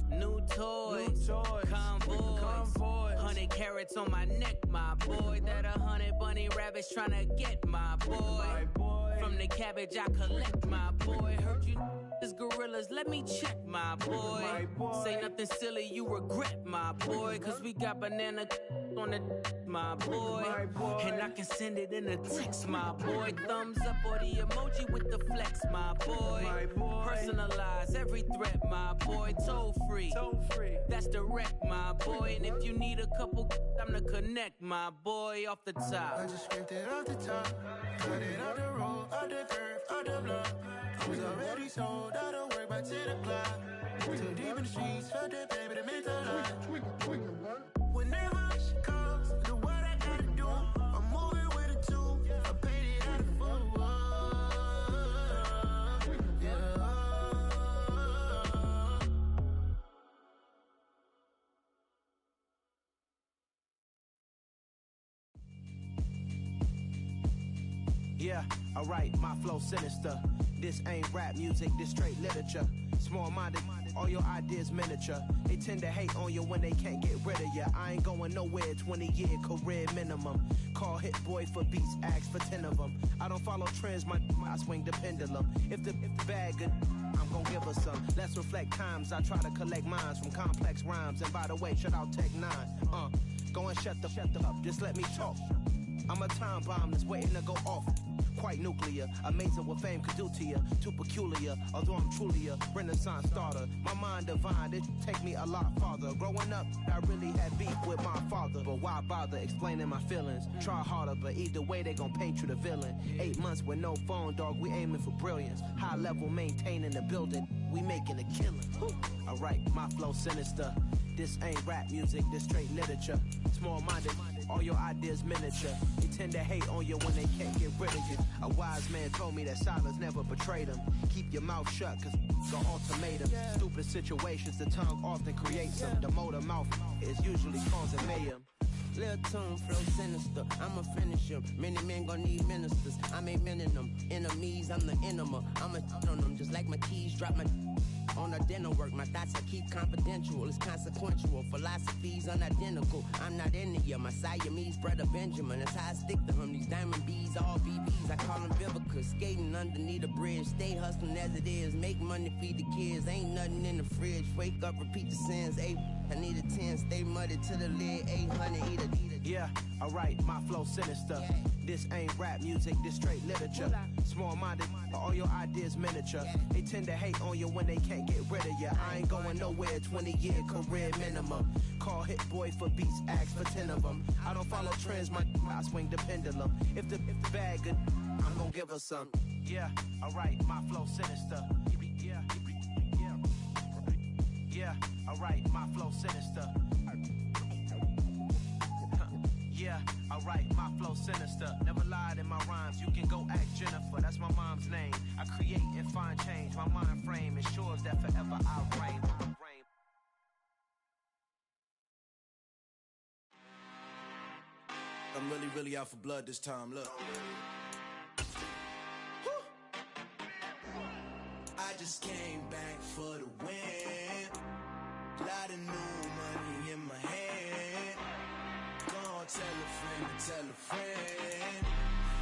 New toys, convoys, 100 carats on my neck, my boy. That 100 bunny rabbits tryna get my boy. From the cabbage I collect, my boy. Heard you is gorillas, let me check, my boy. Say nothing silly, you regret, my boy. Cause we got banana on the my boy. And I can send it in a text, my boy. Thumbs up or the emoji with the flex, my boy. Personalize every threat, my boy. Toll free, that's direct, my boy. And if you need a couple, I'm to connect, my boy. Off the top, I just scraped it off the top, cut it out the road, out the curve, out the block. I was already sold, I don't work by 10 o'clock. Too deep in the streets, felt that baby, that meant a lot. Whenever she calls, do what I gotta do. I'm moving with a two, I paid it out of full. Yeah, alright, my flow sinister. This ain't rap music, this straight literature. Small-minded, all your ideas miniature. They tend to hate on you when they can't get rid of you. I ain't going nowhere, 20-year career minimum. Call Hit Boy for beats, ask for 10 of them. I don't follow trends, I swing the pendulum. If the bag good, I'm gon' give her some. Let's reflect times, I try to collect minds from complex rhymes. And by the way, shout out Tech 9. Go and shut the up, just let me talk. I'm a time bomb that's waiting to go off. Quite nuclear, amazing what fame could do to you. Too peculiar, although I'm truly a renaissance starter. My mind divine, it take me a lot farther. Growing up, I really had beef with my father. But why bother explaining my feelings? Try harder, but either way they gon' paint you the villain. 8 months with no phone, dog, we aiming for brilliance. High level maintaining the building, we making a killing. Alright, my flow sinister. This ain't rap music, this straight literature. Small-minded, all your ideas miniature. They tend to hate on you when they can't get rid of you. A wise man told me that silence never betrayed him. Keep your mouth shut, cause the ultimatum. Stupid situations, the tongue often creates them. The motor mouth is usually causing mayhem. Lil' tune, flow sinister, I'ma finish him. Many men gon' need ministers, I'm a men in them. Enemies, I'm the enema, I'ma on them. Just like my keys, drop my on a dinner work. My thoughts I keep confidential, it's consequential. Philosophies unidentical, I'm not in it. My Siamese brother Benjamin, that's how I stick to him. These diamond bees, all BBs, I call them Vivica. Skating underneath a bridge, stay hustling as it is. Make money, feed the kids, ain't nothing in the fridge. Wake up, repeat the sins, I need a 10, stay muddy to the lid, 800, eat it. Yeah, alright, my flow sinister. This ain't rap music, this straight literature. Small-minded, all your ideas miniature. They tend to hate on you when they can't get rid of you. I ain't going nowhere, 20-year career minimum. Call Hit Boy for beats, ask for 10 of them. I don't follow trends, I swing the pendulum. If the bag good, I'm gon' give her some. Yeah, alright, my flow sinister. Yeah, alright, my flow sinister. Yeah, alright, my flow sinister. Never lied in my rhymes, you can go ask Jennifer, that's my mom's name. I create and find change, my mind frame ensures that forever I'll reign. I'm really out for blood this time, look. I just came back for the win. Lot of new money in my hand. Gonna tell a friend.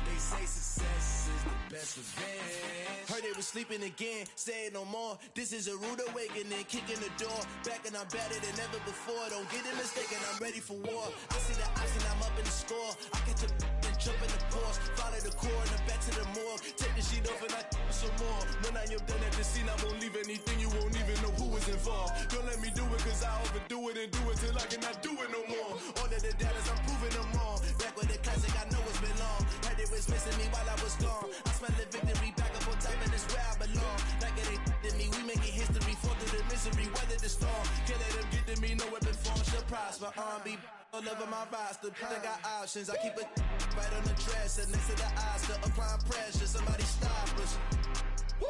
They say success is the best revenge. Heard they was sleeping again, say it no more. This is a rude awakening, kicking the door. Back and I'm better than ever before. Don't get it mistaken, I'm ready for war. I see the option, I'm up in the score. I catch a and jump in the Porsche. Follow the core and then back to the morgue. Take the sheet off and I some more. When I am done at the scene, I won't leave anything. You won't even know who was involved. Don't let me do it, cause I overdo it and do it till I cannot do it no more. All of the dallas, I'm proving them wrong. Back with the classic, I know it's been long. Heard they was missing me while I was gone. I smell the victory back up on top and it's where I belong. Like it ain't to me, we making history. Fall through the misery, weather the storm. Can't let them get to me, no weapon form shall prosper. R&B all over my roster, I got options. I keep it right on the dresser, next to the Oscar. Applying pressure, somebody stop us. Woo!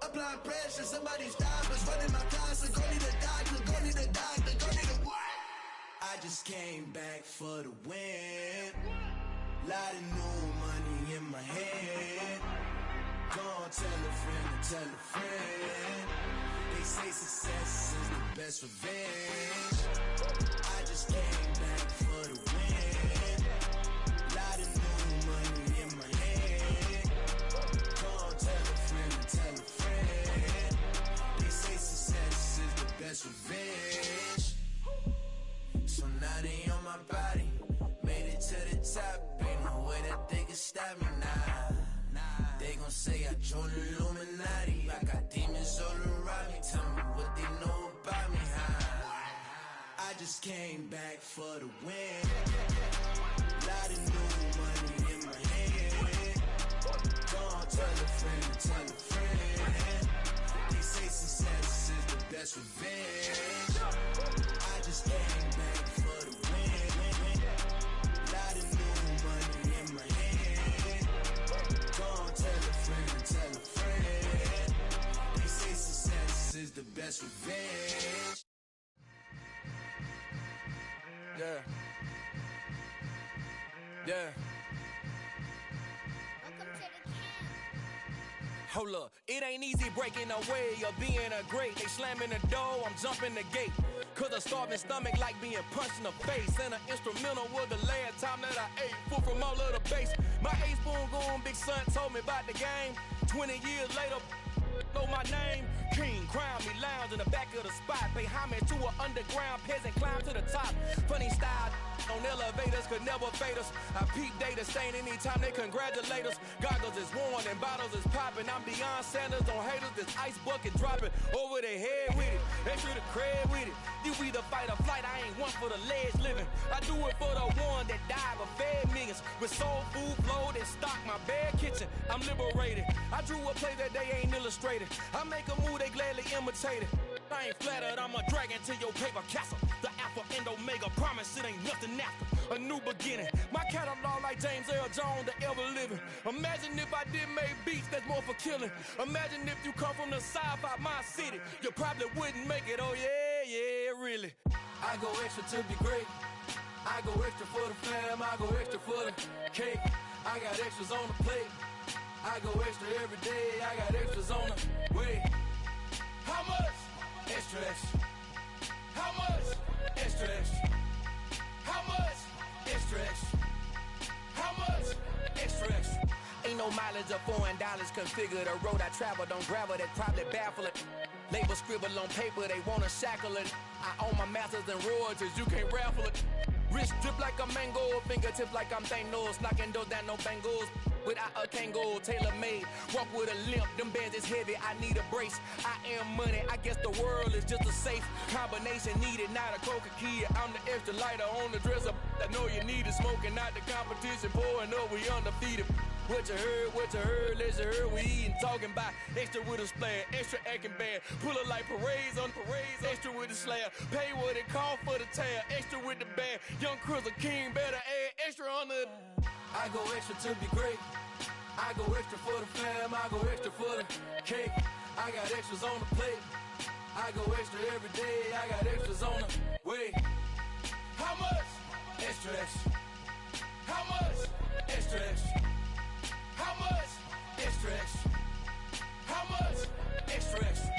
Applying pressure, somebody stop us. Running my closet, go need a doctor, go need a doctor, go need a what? I just came back for the win. Lot of new money in my hand. Gonna tell a friend. They say success is the best revenge. I just came back for the win. Lot of new money in my hand. best revenge. So now they on my body, made it to the top. Ain't no way that they can stop me now. They gon' say I joined the Illuminati. I got demons all around me. Tell me what they know about me, huh? I just came back for the win. Lot of new money in my hand. Gonna tell a friend, tell a friend. They say success is the best revenge. I just came back for the win. Lot of new money in my hand. Gonna tell a friend, tell a friend. They say success is the best revenge. Yeah. Yeah. Hold up, it ain't easy breaking away or being a great. They slamming the door, I'm jumping the gate. Cause a starving stomach like being punched in the face. And an instrumental was the last time that I ate. Full from all of the bass. My ace boom goon big son told me about the game. 20 years later, know my name. King, crown me, lounge in the back of the spot. Pay homage to an underground peasant, climb to the top. Funny style on elevators could never fade us. I peep data stain anytime they congratulate us. Goggles is worn and bottles is popping. I'm Deion Sanders on haters, this ice bucket dropping over their head with it. Extra the cred with it. You either fight or flight, I ain't one for the ledge living. I do it for the one that died but fed millions. With soul food flowed and stock my bad kitchen. I'm liberated. I drew a play that they ain't illustrated. I make a move, they gladly imitate it. I ain't flattered, I'm a dragon to your paper castle. The alpha and omega, promise it ain't nothing after. A new beginning. My catalog like James Earl Jones, the ever living. Imagine if I did make beats that's more for killing. Imagine if you come from the south out my city. You probably wouldn't make it, oh yeah, really. I go extra to be great. I go extra for the fam, I go extra for the cake. I got extras on the plate. I go extra every day, I got extras on the way. How much? Extra, extra. How much? Extra, extra. How much? Extra, extra. How much? Extra, extra. Ain't no mileage of $4 configure the road I travel. Don't gravel, that probably baffle it. Label scribble on paper, they wanna shackle it. I own my masters and royalties, you can't raffle it. Wrist drip like a mango, fingertips like I'm Thanos. Knocking doors down, no bangles. Without a Kango, tailor-made. Walk with a limp, them bands is heavy, I need a brace. I am money, I guess the world is just a safe combination needed, not a coca key. I'm the extra lighter on the dresser. I know you need it, smoking out the competition, pouring up, we undefeated. What you heard, let's heard, we eating, talking about extra with a splash, extra acting bad, pull it like parades on parades, extra with the slab, pay what it call for the tab, extra with the bag, young Chris a king, better add extra on the. I go extra to be great, I go extra for the fam, I go extra for the cake, I got extras on the plate, I go extra every day, I got extras on the way. How much? Extra, extra. How much? Extra, extra. How much? Extra, extra. How much? Extra, extra.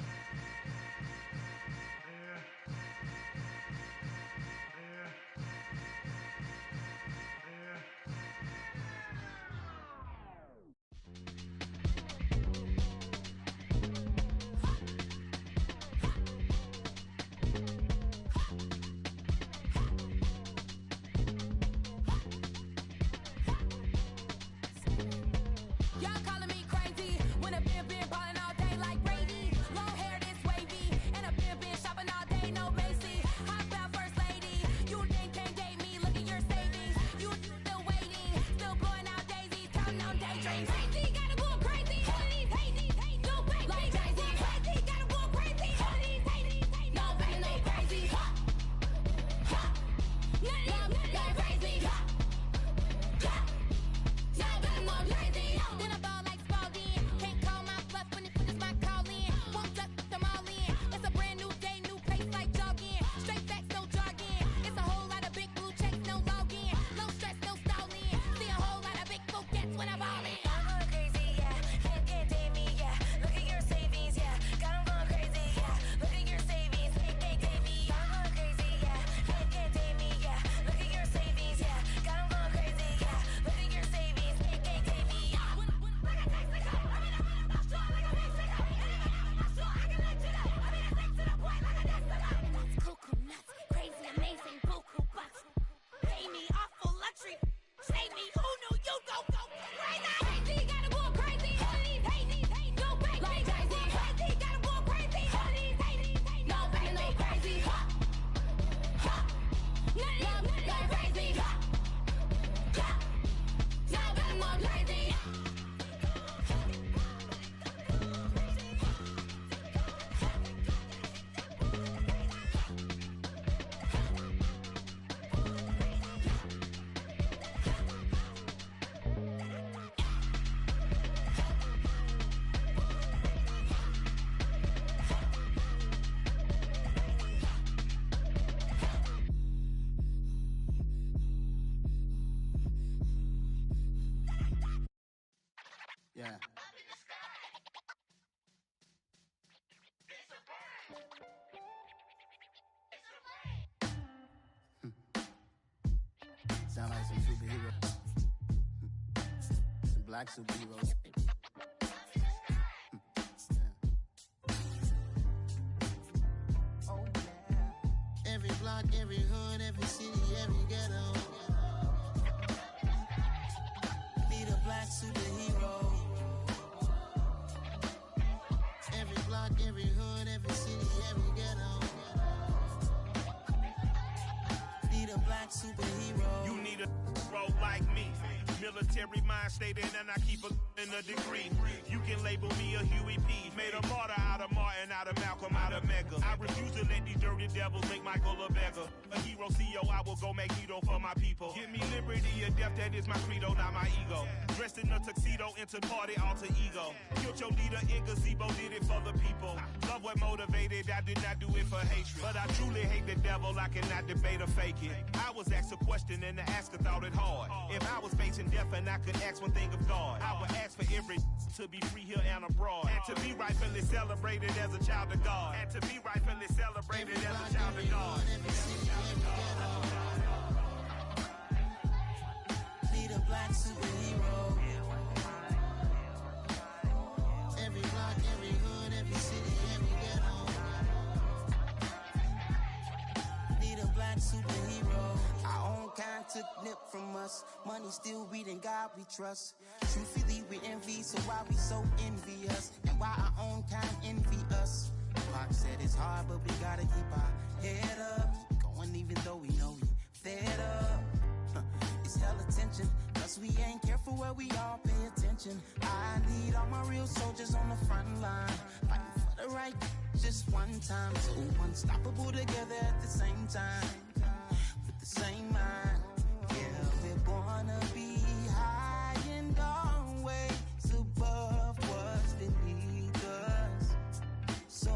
Yeah. Sound like some superheroes. Some black superheroes. Oh, yeah. Every block, every hood, every city, every ghetto. Need a black superhero. Every block, every hood, every city, every ghetto. Need a black superhero. You need a role like me. Military mind stated, and I keep in a degree. You can label me a Huey P. Made a martyr out of Martin, out of Malcolm, out of Mega. I refuse to let these dirty devils make Michael a beggar. A hero CEO, I will go Magneto for my people. Give me liberty or death, that is my credo, not my ego. Dressed in a tuxedo, entered party, alter ego. Killed your leader in gazebo, did it for the people. Love what motivated, I did not do it for hatred. But I truly hate the devil, I cannot debate or fake it. I was asked a question and the asker thought it hard. If I was facing death and I could ask one thing of God, I would ask for every to be free here and abroad, and to be rightfully celebrated as a child of God, and to be rightfully celebrated as a child of God. Need a black superhero. Every block, every hood, every city, every ghetto. Need a black superhero. Our own kind took nip from us. Money still reading, God we trust. Truthfully we envy, so why we so envious? And why our own kind envy us? Mark said it's hard, but we gotta keep our head up. Going even though we know we fed up. It's hell attention, cause we ain't careful where we all pay attention. I need all my real soldiers on the front line, fighting for the right just one time. So unstoppable together at the same time, with the same mind. Yeah, we're gonna be high and always above what's beneath us. So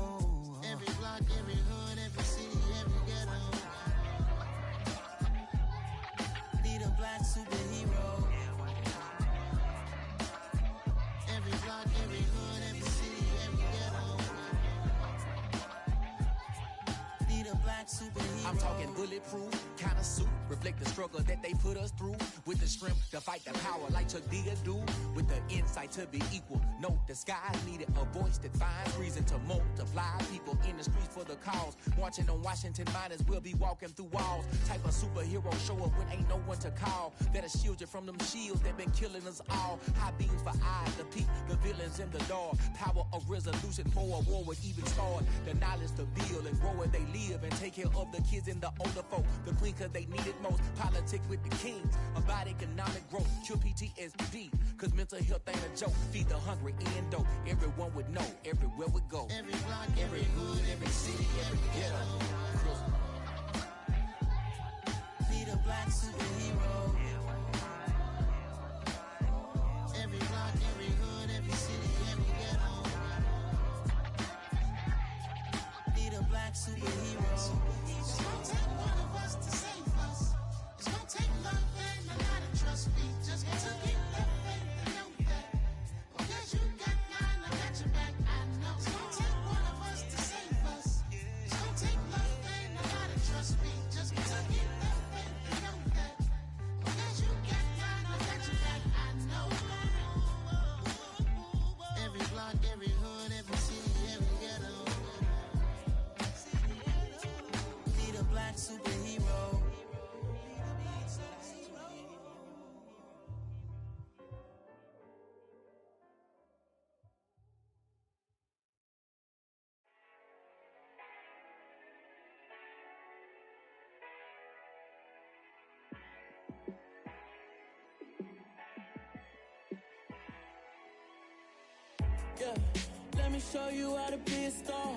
every block, every hood, every city, every ghetto. Need a black superhero. Every block, every hood, every city, every ghetto. Need a black superhero. I'm talking bulletproof kind of suit, reflect the struggle that they put us through, with the strength to fight the power like Chuck D do, with the insight to be equal. Note the skies needed a voice that finds reason to multiply people in the streets for the cause. Marching on Washington miners will be walking through walls. Type of superhero show up when ain't no one to call, that'll shield you from them shields that been killing us all. High beams for eyes to peek the villains in the dark. Power of resolution for a war would even start. The knowledge to build and grow where they live, and take care of the kids and the older folk. The queen cause they need it most. Politics with the kings about economic growth. Cure PTSD cause mental health ain't a joke. Feed the hungry and dope. Everyone would know everywhere we go. Every block, every hood, every city, every ghetto. Need a black superhero. Every block, every hood, every city, every ghetto. Need a black superhero. It's gonna take one of us to save us. It's gonna take love and a lot of trust. We just got to get that faith and know that. Because you got mine, I got your back, I know. It's gonna take one of us to save us. It's gonna take love and a lot of trust. We just got to get that faith and know that. Because you got mine, I got your back, I know. Every block, every hood, every city, every ghetto. Need a black superhero. Yeah, let me show you how to be a star.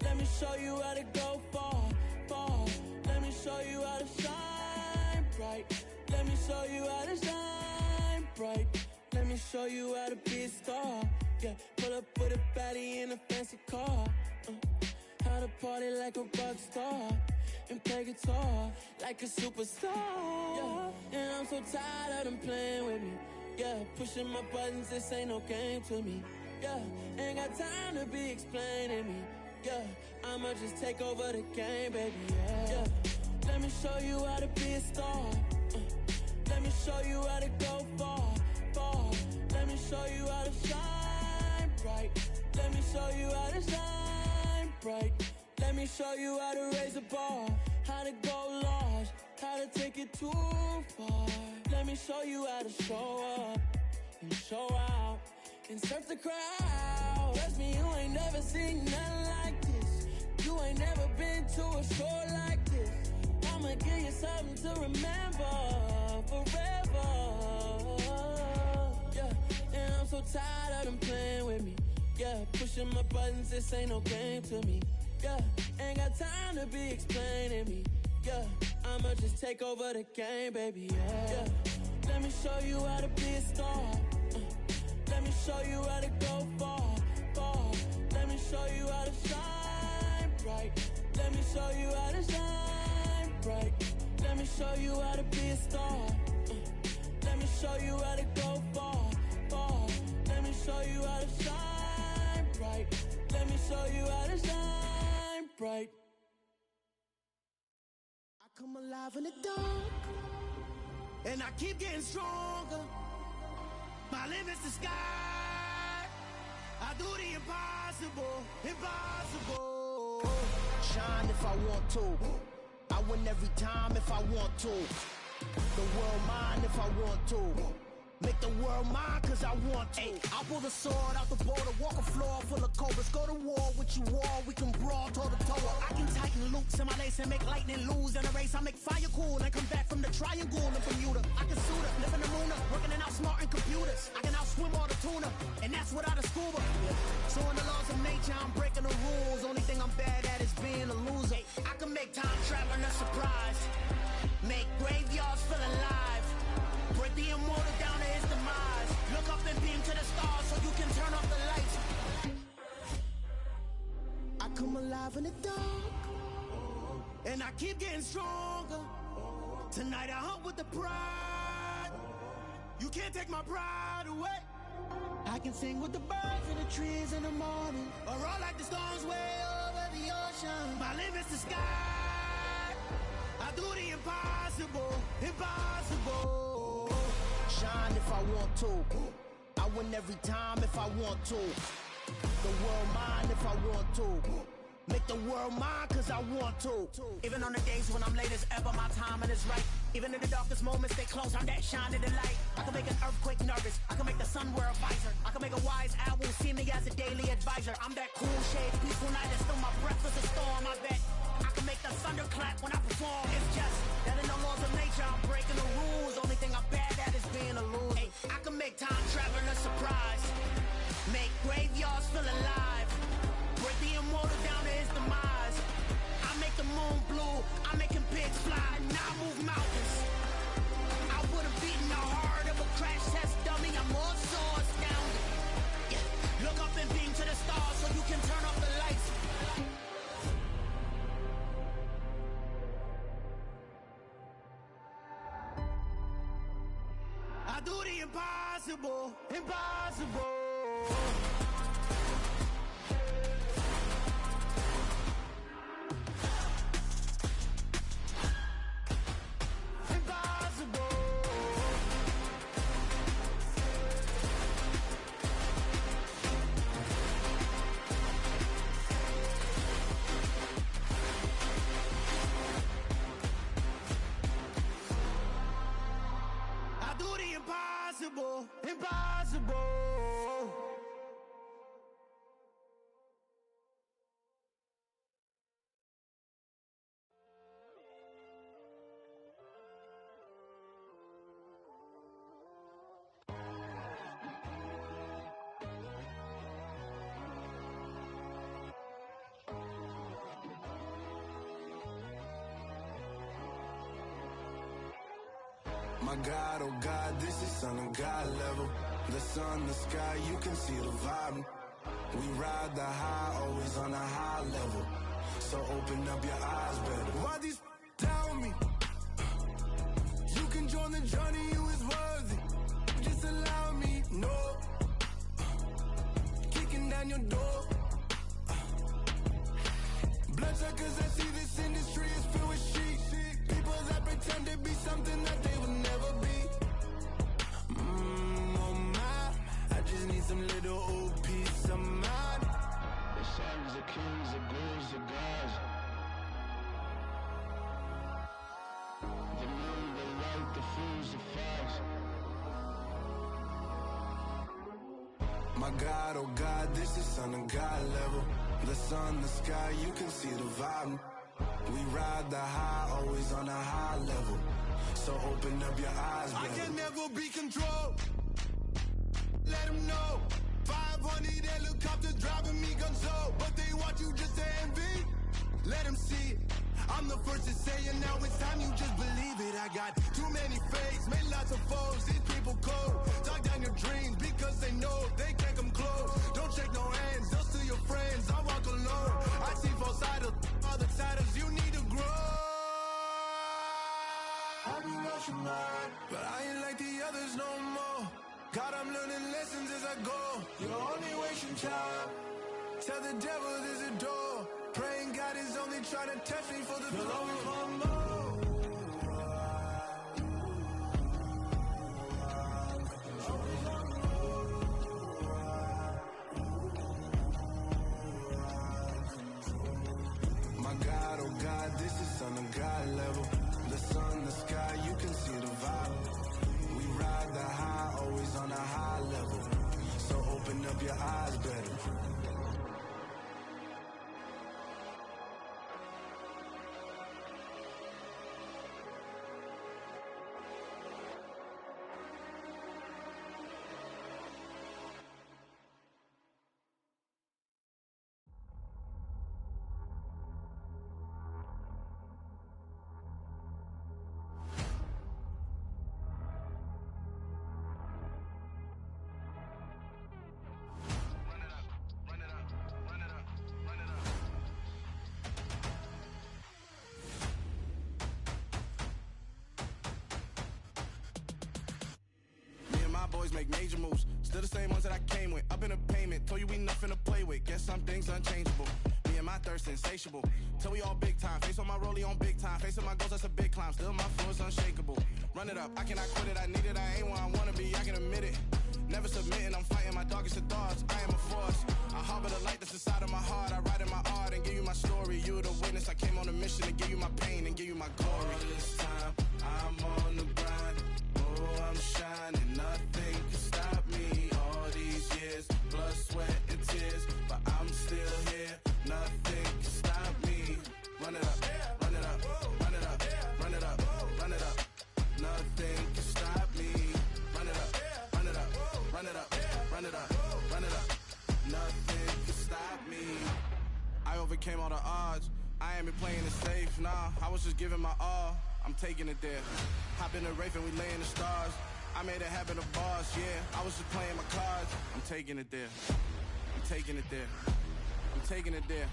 Let me show you how to go far, far. Let me show you how to shine bright. Let me show you how to shine bright. Let me show you how to be a star. Yeah, pull up with a baddie in a fancy car. How to party like a rock star and play guitar like a superstar. Yeah, and I'm so tired of them playing with me. Yeah, pushing my buttons, this ain't no game to me. Yeah, ain't got time to be explaining me. Yeah, I'ma just take over the game, baby. Yeah, let me show you how to be a star. Let me show you how to go far, far. Let me show you how to shine bright. Let me show you how to shine bright. Let me show you how to raise the bar, how to go large, how to take it too far. Let me show you how to show up and show out and surf the crowd. Trust me, you ain't never seen nothing like this. You ain't never been to a show like this. I'ma give you something to remember forever. Yeah, and I'm so tired of them playing with me. Yeah, pushing my buttons, this ain't no game to me. Yeah, ain't got time to be explaining me. Yeah, I'ma just take over the game, baby. Yeah, let me show you how to be a star. Let me show you how to go far, far. Let me show you how to shine bright. Let me show you how to shine bright. Let me show you how to be a star. Let me show you how to go far, far. Let me show you how to shine bright. Let me show you how to shine bright. I come alive in the dark, and I keep getting stronger. My limit's the sky. I do the impossible, impossible. Shine if I want to. I win every time if I want to. The world mine if I want to. Make the world mine cause I want to. Ay, I'll pull the sword out the border, walk a floor full of cobras. Go to war with you all, we can brawl toe to toe. I can tighten loops in my lace and make lightning lose in a race. I make fire cool and come back from the triangle in Bermuda. I can suit up, live in the moon up, working and outsmarting computers. I can outswim all the tuna, and that's without a scuba. So in the laws of nature, I'm breaking the rules. Only thing I'm bad at is being a loser. I can make time traveling a surprise, make graveyards feel alive, break the immortal down to his demise. Look up and beam to the stars so you can turn off the lights. I come alive in the dark, and I keep getting stronger. Tonight I hunt with the pride. You can't take my pride away. I can sing with the birds and the trees in the morning, or roll like the storms way over the ocean. My limit's the sky. I do the impossible, impossible. Shine if I want to. I win every time if I want to. The world mine if I want to. Make the world mine cause I want to. Even on the days when I'm late as ever, my timing is right. Even in the darkest moments, stay close, I'm that shine in the light. I can make an earthquake nervous, I can make the sun wear a visor. I can make a wise owl see me as a daily advisor. I'm that cool shade, peaceful night, and still my breath is a storm, I bet. I can make the thunder clap when I perform. It's just that in the laws of nature, I'm breaking the rules. Only thing I'm bad at is being a loser. Hey, I can make time traveling a surprise, make graveyards feel alive, break the immortal down to his demise. I make the moon blue, I'm making pigs fly, now I move mountains. I would have beaten the heart of a crash test dummy. I'm more so astounded. Yeah. Look up and beam to the stars so you can turn off the lights. I do the impossible, impossible. Impossible, impossible. My God, oh God, this is son of God level. The sun, the sky, you can see the vibe. We ride the high, always on a high level. So open up your eyes better. Why these tell me? You can join the journey, you is worthy. Just allow My God, oh God, this is son of God level. The sun, the sky, you can see the vibe. We ride the high, always on a high level. So open up your eyes, baby. I can never be controlled. Let them know. 500 helicopters driving me gonzo. But they want you just to envy. Let them see it. I'm the first to say it, now it's time you just believe it. I got too many fakes, made lots of foes. These people cold. Talk down your dreams because they know they can't come close. Don't shake no hands, those to your friends. I walk alone. I see both sides, other titles. You need to grow. I be rushing mine, but I ain't like the others no more. God, I'm learning lessons as I go. You're only wasting time. Tell the devil there's a door. Praying God is only trying to test me for the glory. Always want more. My God, oh God, this is son of God level. The sun, the sky, you can see the vibe. We ride the high, always on a high level. So open up your eyes, better. Boys make major moves, still the same ones that I came with. Up in a payment, told you we nothing to play with. Guess some things unchangeable. Me and my thirst insatiable. Till we all big time. Face on my rollie on big time. Facing my goals, that's a big climb. Still my flow is unshakable. Run it up, I cannot quit it. I need it, I ain't where I wanna be. I can admit it. Never submitting, I'm fighting my darkest of thoughts. I am a force. I harbor the light that's inside of my heart. I write in my art and give you my story. You the witness. I came on a mission to give you my pain and give you my glory. All this time, I'm on the grind. Oh, I'm shining. Nothing can stop me. All these years, blood, sweat, and tears. But I'm still here. Nothing can stop me. Run it up, run it up, run it up, run it up, run it up. Nothing can stop me. Run it up, run it up, run it up, run it up, run it up. Nothing can stop me. I overcame all the odds. I ain't been playing it safe, nah. I was just giving my all. I'm taking it there. Hop in the Wraith and we lay in the stars. I made it happen to boss, yeah. I was just playing my cards. I'm taking it there. I'm taking it there. I'm taking it there.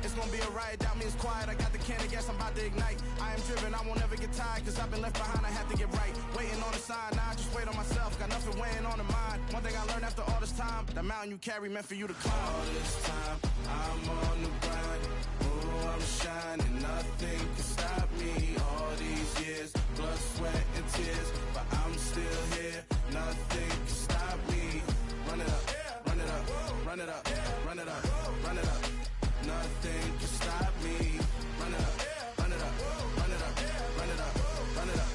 It's gonna be a riot, doubt me it's quiet. I got the can of gas, I'm about to ignite. I am driven, I won't ever get tired, cause I've been left behind, I have to get right. Waiting on the sign, now I just wait on myself. Got nothing weighing on the mind. One thing I learned after all this time, the mountain you carry meant for you to climb. All this time, I'm on the grind. Oh, I'm shining, nothing can stop me. All these years, blood, sweat, and tears. But I'm still here, nothing can stop me. Run it up, run it up, run it up, run it up, run it up. Nothing can stop me. Run it up, run it up, run it up, run it up, run it up.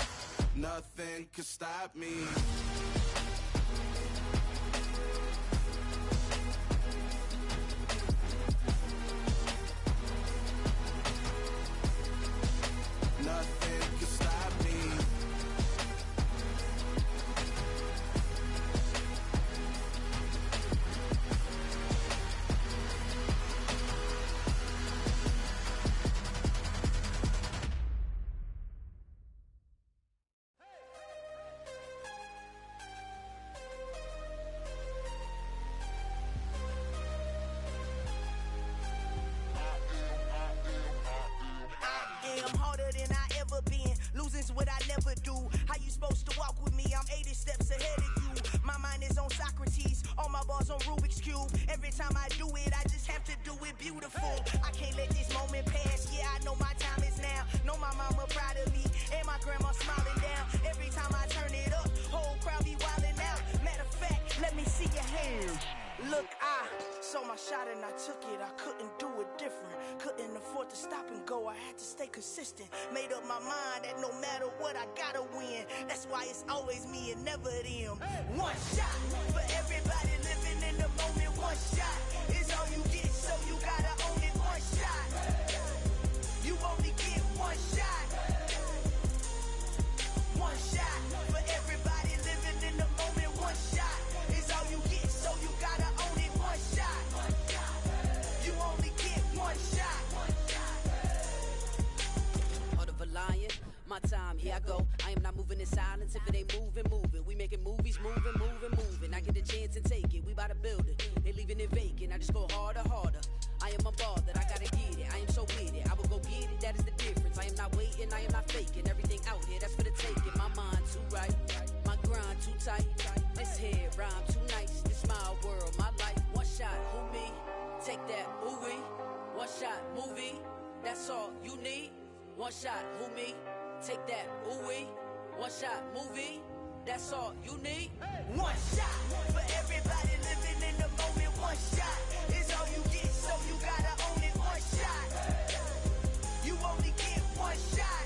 Nothing can stop me. Nothing can stop me. What I never do. How you supposed to walk with me? I'm 80 steps ahead of you. My mind is on Socrates, all my bars on Rubik's Cube. Every time I do it, I just have to do it beautiful. I can't let this moment pass. Yeah, I know my time is now. Know my mama proud of me, and my grandma smiling down. Every time I turn it up, whole crowd be wildin' out. Matter of fact, let me see your hands. Look, I saw my shot and I took it. I couldn't do it different. Couldn't afford to stop and go, I had to stay consistent. Made up my mind that no matter what, I gotta win. That's why it's always me and never them. One shot for everybody living in the moment. One shot is all you get, so you gotta own it. One shot, you only get one shot. One shot for everybody living in the moment. One shot is all you get, so you gotta own it. One shot, you only get one shot. Heart of a lion, my time, here I go. I am not moving in silence. If it ain't moving, moving. We making movies, moving, moving, moving. I get a chance and take it. We bout to build it. They leaving it vacant. I just go harder, harder. I am unbothered. I gotta get it. I am so with it. I will go get it. That is the difference. I am not waiting. I am not faking. Everything out here, that's for the taking. My mind too right. My grind too tight. This head rhyme too nice. This my world, my life. One shot, who me? Take that, ooh wee. One shot, movie. That's all you need. One shot, who me? Take that, ooh wee. One shot, movie. That's all you need. One shot for everybody living in the moment. One shot is all you get, so you gotta own it. One shot, you only get one shot.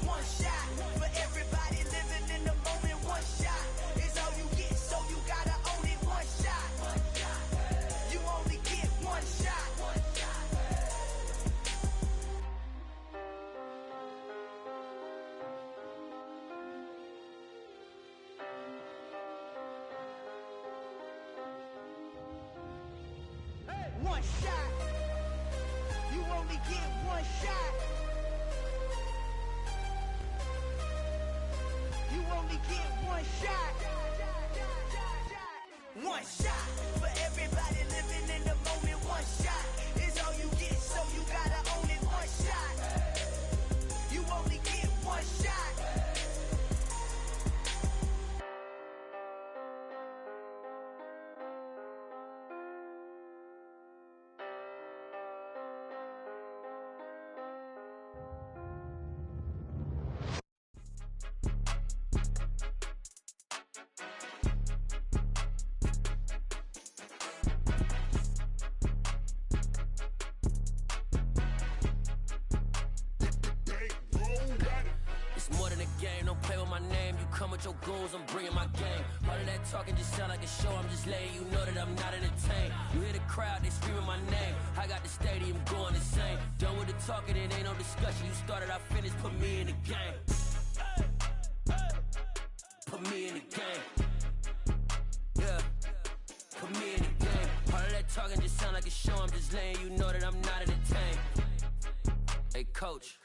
One shot for everybody living in the moment. One shot is all you get, so you gotta own it. One shot, you only get one shot. One shot, you only get one shot. You only get one shot. One shot for everybody living in the moment. One shot is all you get, so you gotta own it. One shot, you only get one shot. It's more than a game, don't play with my name. You come with your goons, I'm bringing my game. All of that talking just sound like a show, I'm just letting you know that I'm not entertained. You hear the crowd, they screaming my name. I got the stadium going insane. Done with the talking, it ain't no discussion. You started, I finished, put me in the game. Put me in the game. Yeah, put me in the game. All of that talking just sound like a show, I'm just letting you know that I'm not entertained. Hey coach,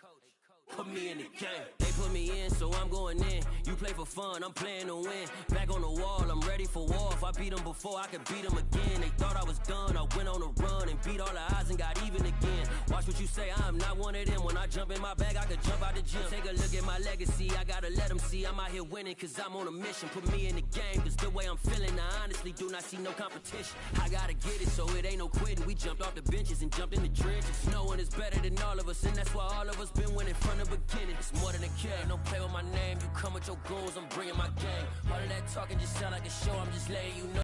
put me in the game. They put me in, so I'm going in. You play for fun, I'm playing to win. Back on the wall, I'm ready for war. If I beat them before, I could beat them again. They thought I was done, I went on a run and beat all the odds and got even again. Watch what you say, I'm not one of them. When I jump in my bag, I could jump out the gym. Take a look at my legacy, I gotta let them see I'm out here winning, cause I'm on a mission. Put me in the game, cause the way I'm feeling, I honestly do not see no competition. I gotta get it, so it ain't no quitting. We jumped off the benches and jumped in the trenches. No one is better than all of us, and that's why all of us been winning from the beginning. It's more than a game, don't play with my name. You come with your goons, I'm bringing my game. All of that talking just sound like a show, I'm just letting you know.